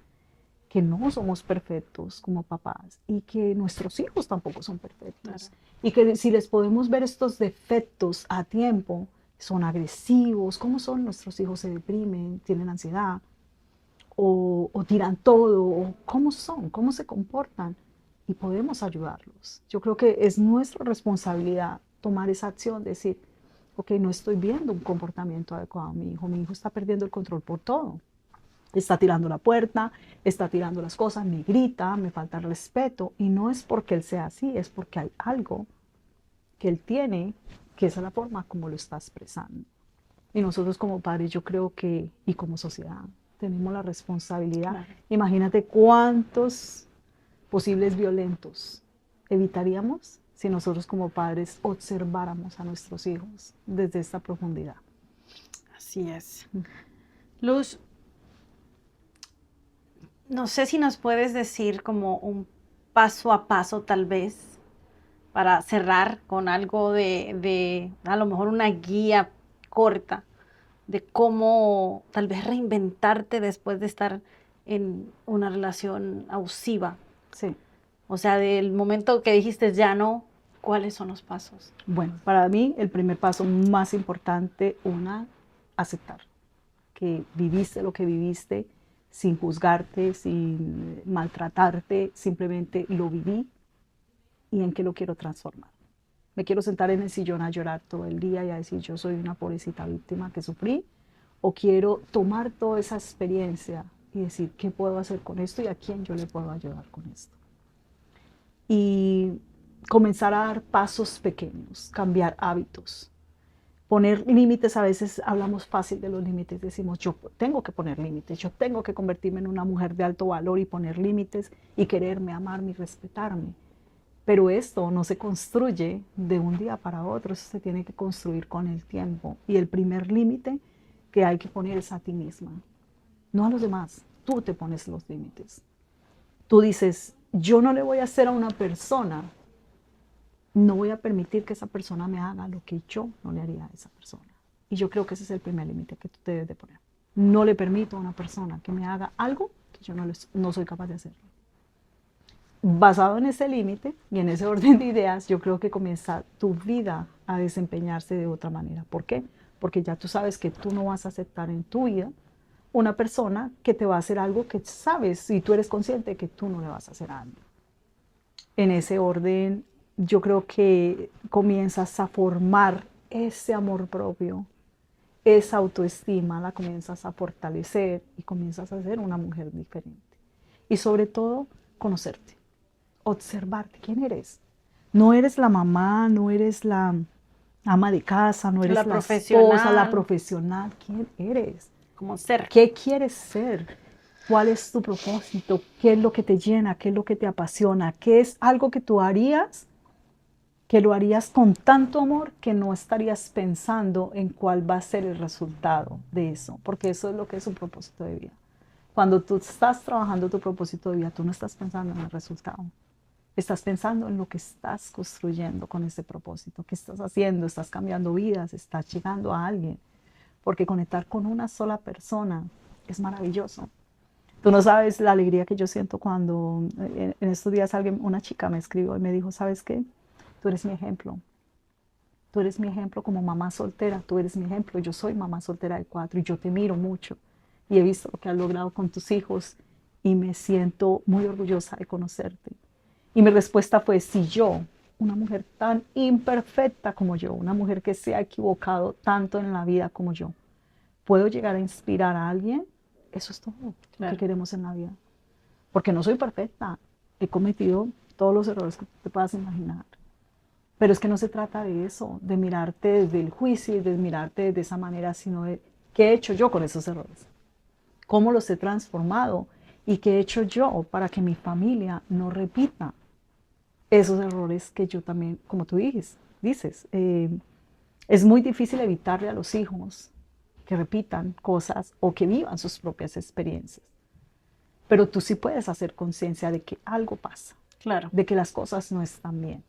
que no somos perfectos como papás y que nuestros hijos tampoco son perfectos. Claro. Y que si les podemos ver estos defectos a tiempo, son agresivos, cómo son nuestros hijos, se deprimen, tienen ansiedad, o tiran todo, o cómo son, cómo se comportan, y podemos ayudarlos. Yo creo que es nuestra responsabilidad tomar esa acción, decir, ok, no estoy viendo un comportamiento adecuado a mi hijo está perdiendo el control por todo. Está tirando la puerta, está tirando las cosas, me grita, me falta el respeto, y no es porque él sea así, es porque hay algo que él tiene, que esa es la forma como lo está expresando. Y nosotros como padres, yo creo que, y como sociedad, tenemos la responsabilidad. Claro. Imagínate cuántos posibles violentos evitaríamos si nosotros como padres observáramos a nuestros hijos desde esta profundidad. Así es. Luz, no sé si nos puedes decir como un paso a paso tal vez para cerrar con algo de a lo mejor una guía corta de cómo tal vez reinventarte después de estar en una relación abusiva. Sí. O sea, del momento que dijiste ya no, ¿cuáles son los pasos? Bueno, para mí el primer paso más importante, aceptar que viviste lo que viviste sin juzgarte, sin maltratarte, simplemente lo viví y en qué lo quiero transformar. Me quiero sentar en el sillón a llorar todo el día y a decir yo soy una pobrecita víctima que sufrí, o quiero tomar toda esa experiencia y decir qué puedo hacer con esto y a quién yo le puedo ayudar con esto. Y comenzar a dar pasos pequeños, cambiar hábitos, poner límites. A veces hablamos fácil de los límites, decimos yo tengo que poner límites, yo tengo que convertirme en una mujer de alto valor y poner límites y quererme, amarme y respetarme. Pero esto no se construye de un día para otro, eso se tiene que construir con el tiempo. Y el primer límite que hay que poner es a ti misma, no a los demás. Tú te pones los límites. Tú dices, yo no le voy a hacer a una persona, no voy a permitir que esa persona me haga lo que yo no le haría a esa persona. Y yo creo que ese es el primer límite que tú debes de poner. No le permito a una persona que me haga algo que yo no soy capaz de hacerlo. Basado en ese límite y en ese orden de ideas, yo creo que comienza tu vida a desempeñarse de otra manera. ¿Por qué? Porque ya tú sabes que tú no vas a aceptar en tu vida una persona que te va a hacer algo que sabes y tú eres consciente de que tú no le vas a hacer algo. En ese orden, yo creo que comienzas a formar ese amor propio, esa autoestima, la comienzas a fortalecer y comienzas a ser una mujer diferente. Y sobre todo, conocerte. Observarte, ¿quién eres? No eres la mamá, no eres la ama de casa, no eres la esposa, la profesional. ¿Quién eres? Como ser. ¿Qué quieres ser? ¿Cuál es tu propósito? ¿Qué es lo que te llena? ¿Qué es lo que te apasiona? ¿Qué es algo que tú harías, que lo harías con tanto amor que no estarías pensando en cuál va a ser el resultado de eso? Porque eso es lo que es un propósito de vida. Cuando tú estás trabajando tu propósito de vida, tú no estás pensando en el resultado. Estás pensando en lo que estás construyendo con ese propósito. ¿Qué estás haciendo? ¿Estás cambiando vidas? ¿Estás llegando a alguien? porque conectar con una sola persona es maravilloso. Tú no sabes la alegría que yo siento cuando en estos días una chica me escribió y me dijo, ¿sabes qué? Tú eres mi ejemplo. Tú eres mi ejemplo como mamá soltera, tú eres mi ejemplo. Yo soy mamá soltera de 4 y yo te miro mucho y he visto lo que has logrado con tus hijos y me siento muy orgullosa de conocerte. Y mi respuesta fue, si yo, una mujer tan imperfecta como yo, una mujer que se ha equivocado tanto en la vida como yo, puedo llegar a inspirar a alguien, eso es todo lo que queremos en la vida. Porque no soy perfecta, he cometido todos los errores que te puedas imaginar. Pero es que no se trata de eso, de mirarte desde el juicio, de mirarte de esa manera, sino de qué he hecho yo con esos errores, cómo los he transformado y qué he hecho yo para que mi familia no repita esos errores que yo también, como tú dices, es muy difícil evitarle a los hijos que repitan cosas o que vivan sus propias experiencias. Pero tú sí puedes hacer conciencia de que algo pasa, Claro. de que las cosas no están bien,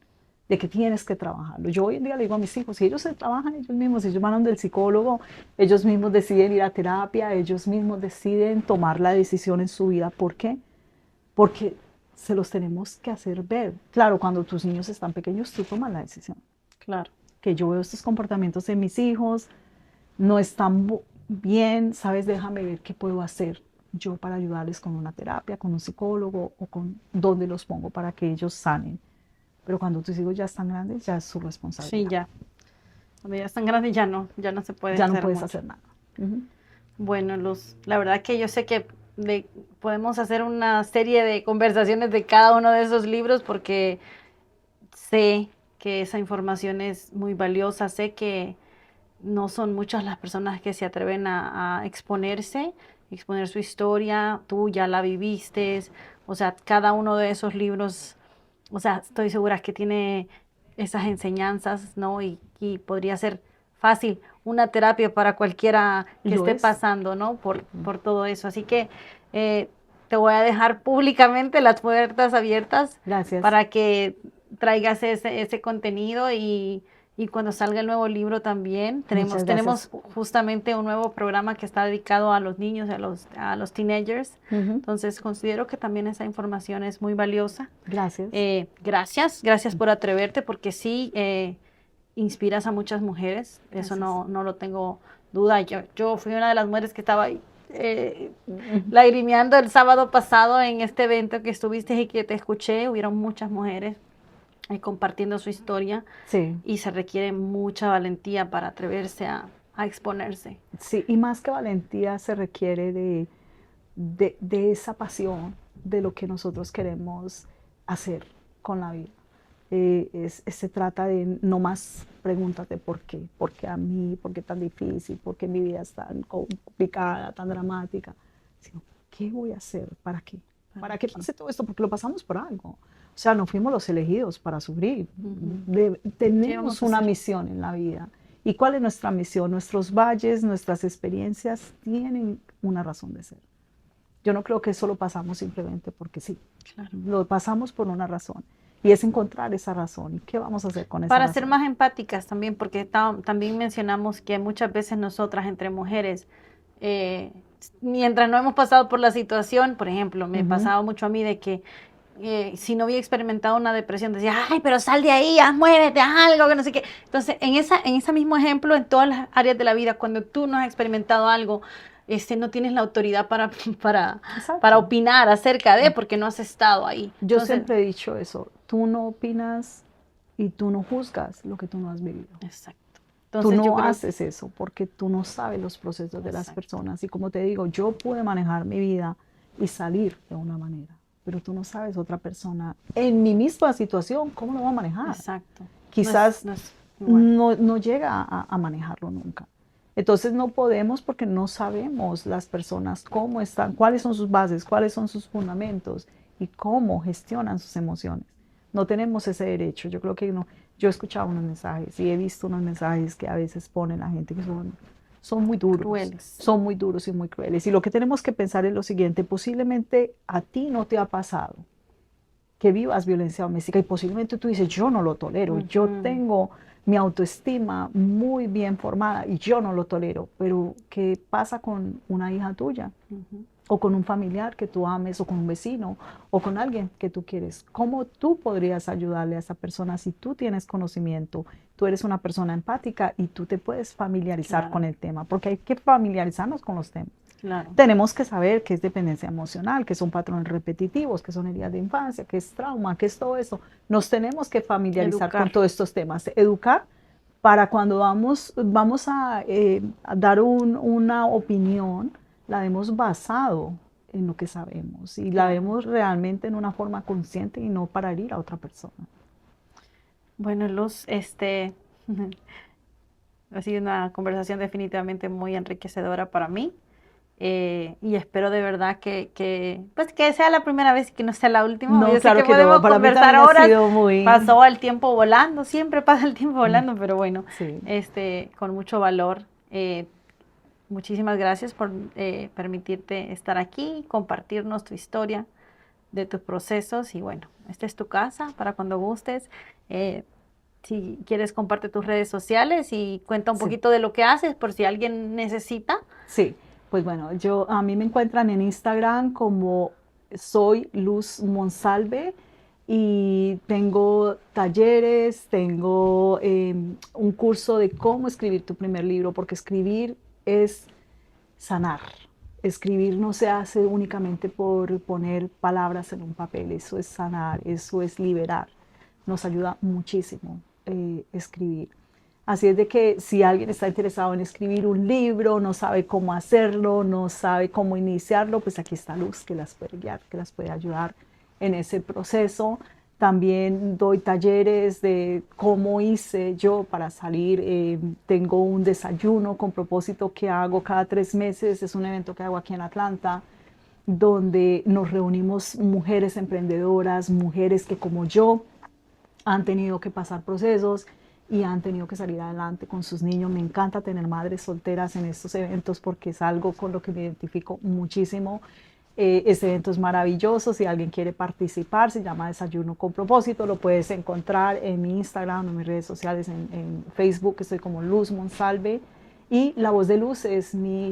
de que tienes que trabajarlo. Yo hoy en día le digo a mis hijos, si ellos se trabajan ellos mismos, si ellos van del psicólogo, ellos mismos deciden ir a terapia, ellos mismos deciden tomar la decisión en su vida. ¿Por qué? Porque se los tenemos que hacer ver. Claro, cuando tus niños están pequeños, tú tomas la decisión. Claro. Que yo veo estos comportamientos en mis hijos, no están bien, ¿sabes? Déjame ver qué puedo hacer yo para ayudarles con una terapia, con un psicólogo o con dónde los pongo para que ellos sanen. Pero cuando tus hijos ya están grandes, ya es su responsabilidad. Sí, ya. Cuando ya están grandes ya no se puede ya hacer no puedes mucho. hacer nada. Bueno, Luz, la verdad que yo sé que podemos hacer una serie de conversaciones de cada uno de esos libros porque sé que esa información es muy valiosa, sé que no son muchas las personas que se atreven a exponerse, exponer su historia, tú ya la viviste, o sea, cada uno de esos libros, o sea, estoy segura que tiene esas enseñanzas, ¿no? Y podría ser fácil una terapia para cualquiera que esté pasando, ¿no? Por todo eso. Así que te voy a dejar públicamente las puertas abiertas. Gracias. Para que traigas ese contenido y cuando salga el nuevo libro también. Tenemos justamente un nuevo programa que está dedicado a los niños, a los teenagers. Entonces considero que también esa información es muy valiosa. Gracias. Gracias por atreverte, porque sí inspiras a muchas mujeres. Eso no lo tengo duda. Yo fui una de las mujeres que estaba ahí lagrimeando el sábado pasado en este evento que estuviste y que te escuché. Hubieron muchas mujeres compartiendo su historia. Sí. Y se requiere mucha valentía para atreverse a exponerse. Sí, y más que valentía se requiere de esa pasión de lo que nosotros queremos hacer con la vida. Se trata de no más pregúntate por qué a mí, por qué tan difícil, por qué mi vida es tan complicada, tan dramática, sino qué voy a hacer, para qué pase todo esto, porque lo pasamos por algo. O sea, no fuimos los elegidos para sufrir. Tenemos una misión en la vida. ¿Y cuál es nuestra misión? Nuestros valles, nuestras experiencias tienen una razón de ser. Yo no creo que eso lo pasamos simplemente porque sí. Claro. Lo pasamos por una razón. Y es encontrar esa razón. ¿Y qué vamos a hacer con esa razón? Para ser más empáticas también, porque también mencionamos que muchas veces nosotras, entre mujeres, mientras no hemos pasado por la situación, por ejemplo, me pasaba mucho a mí de que si no había experimentado una depresión, decía, ay, pero sal de ahí, muévete, haz algo, que no sé qué. Entonces, en ese mismo ejemplo, en todas las áreas de la vida, cuando tú no has experimentado algo, no tienes la autoridad para opinar acerca de, porque no has estado ahí. Yo siempre he dicho eso, tú no opinas y tú no juzgas lo que tú no has vivido. Exacto. Entonces, tú no haces eso porque tú no sabes los procesos de las personas. Y como te digo, yo pude manejar mi vida y salir de una manera, pero tú no sabes otra persona en mi misma situación cómo lo va a manejar. Exacto. Quizás no llega a manejarlo nunca. Entonces no podemos, porque no sabemos las personas cómo están, cuáles son sus bases, cuáles son sus fundamentos y cómo gestionan sus emociones. No tenemos ese derecho. Yo creo que yo he escuchado unos mensajes y he visto unos mensajes que a veces ponen la gente que son muy duros. Crueles. Son muy duros y muy crueles. Y lo que tenemos que pensar es lo siguiente: posiblemente a ti no te ha pasado que vivas violencia doméstica y posiblemente tú dices, yo no lo tolero, yo tengo mi autoestima muy bien formada y yo no lo tolero. Pero ¿qué pasa con una hija tuya? O con un familiar que tú ames, o con un vecino, o con alguien que tú quieres? ¿Cómo tú podrías ayudarle a esa persona si tú tienes conocimiento? Tú eres una persona empática y tú te puedes familiarizar con el tema, porque hay que familiarizarnos con los temas. Claro. Tenemos que saber qué es dependencia emocional, qué son patrones repetitivos, qué son heridas de infancia, qué es trauma, qué es todo eso. Nos tenemos que familiarizar con todos estos temas. Educar para cuando vamos a dar una opinión, la vemos basado en lo que sabemos y la vemos realmente en una forma consciente y no para herir a otra persona. Bueno, Luz, ha sido una conversación definitivamente muy enriquecedora para mí. Y espero de verdad que sea la primera vez y que no sea la última. No, yo claro sé que que podemos no. Para mí conversar también horas. ha sido muy... Pasó el tiempo volando, siempre pasa el tiempo volando, pero bueno, sí. Con mucho valor. Muchísimas gracias por permitirte estar aquí, compartirnos tu historia de tus procesos. Y bueno, esta es tu casa para cuando gustes. Si quieres, comparte tus redes sociales y cuenta un poquito de lo que haces por si alguien necesita. Sí, pues bueno, a mí me encuentran en Instagram como soy Luz Monsalve y tengo talleres, tengo un curso de cómo escribir tu primer libro, porque escribir es sanar. Escribir no se hace únicamente por poner palabras en un papel, eso es sanar, eso es liberar. Nos ayuda muchísimo escribir. Así es de que si alguien está interesado en escribir un libro, no sabe cómo hacerlo, no sabe cómo iniciarlo, pues aquí está Luz que las puede guiar, que las puede ayudar en ese proceso. También doy talleres de cómo hice yo para salir. Tengo un desayuno con propósito que hago cada 3 meses. Es un evento que hago aquí en Atlanta, donde nos reunimos mujeres emprendedoras, mujeres que como yo han tenido que pasar procesos y han tenido que salir adelante con sus niños. Me encanta tener madres solteras en estos eventos porque es algo con lo que me identifico muchísimo. Este evento es maravilloso. Si alguien quiere participar, se llama Desayuno con Propósito. Lo puedes encontrar en mi Instagram, en mis redes sociales, en Facebook, estoy como Luz Monsalve. Y La Voz de Luz es mi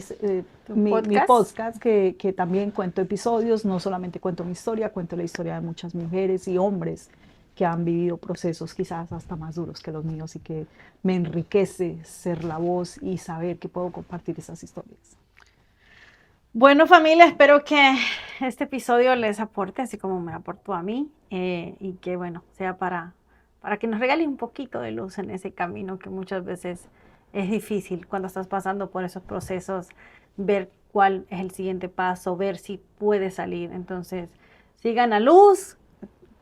podcast que también cuento episodios. No solamente cuento mi historia, cuento la historia de muchas mujeres y hombres que han vivido procesos quizás hasta más duros que los míos y que me enriquece ser la voz y saber que puedo compartir esas historias. Bueno, familia, espero que este episodio les aporte, así como me aportó a mí, y que, bueno, sea para que nos regale un poquito de luz en ese camino que muchas veces es difícil cuando estás pasando por esos procesos, ver cuál es el siguiente paso, ver si puede salir. Entonces, sigan a Luz,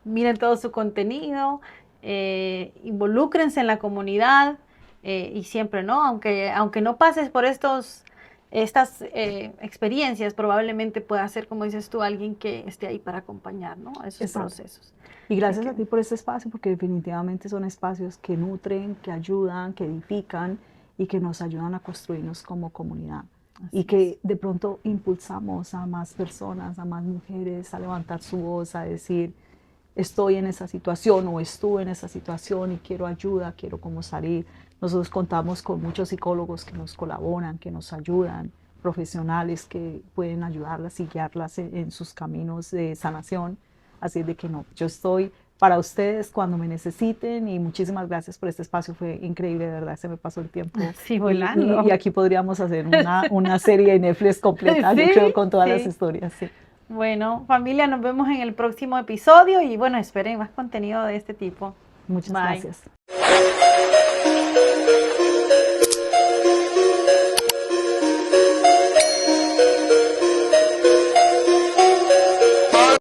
miren todo su contenido, involúcrense en la comunidad y siempre, ¿no? Aunque no pases por estas experiencias, probablemente pueda ser, como dices tú, alguien que esté ahí para acompañar, ¿no? A esos procesos. Y gracias a ti por este espacio, porque definitivamente son espacios que nutren, que ayudan, que edifican y que nos ayudan a construirnos como comunidad. Así y que de pronto impulsamos a más personas, a más mujeres a levantar su voz, a decir, estoy en esa situación o estuve en esa situación y quiero ayuda, quiero cómo salir. Nosotros contamos con muchos psicólogos que nos colaboran, que nos ayudan, profesionales que pueden ayudarlas y guiarlas en sus caminos de sanación. Así de que no, yo estoy para ustedes cuando me necesiten y muchísimas gracias por este espacio, fue increíble, de verdad, se me pasó el tiempo. Sí, volando. Y aquí podríamos hacer una serie de Netflix completa, sí, yo creo, con todas las historias. Sí. Bueno, familia, nos vemos en el próximo episodio y bueno, esperen más contenido de este tipo. Muchas gracias.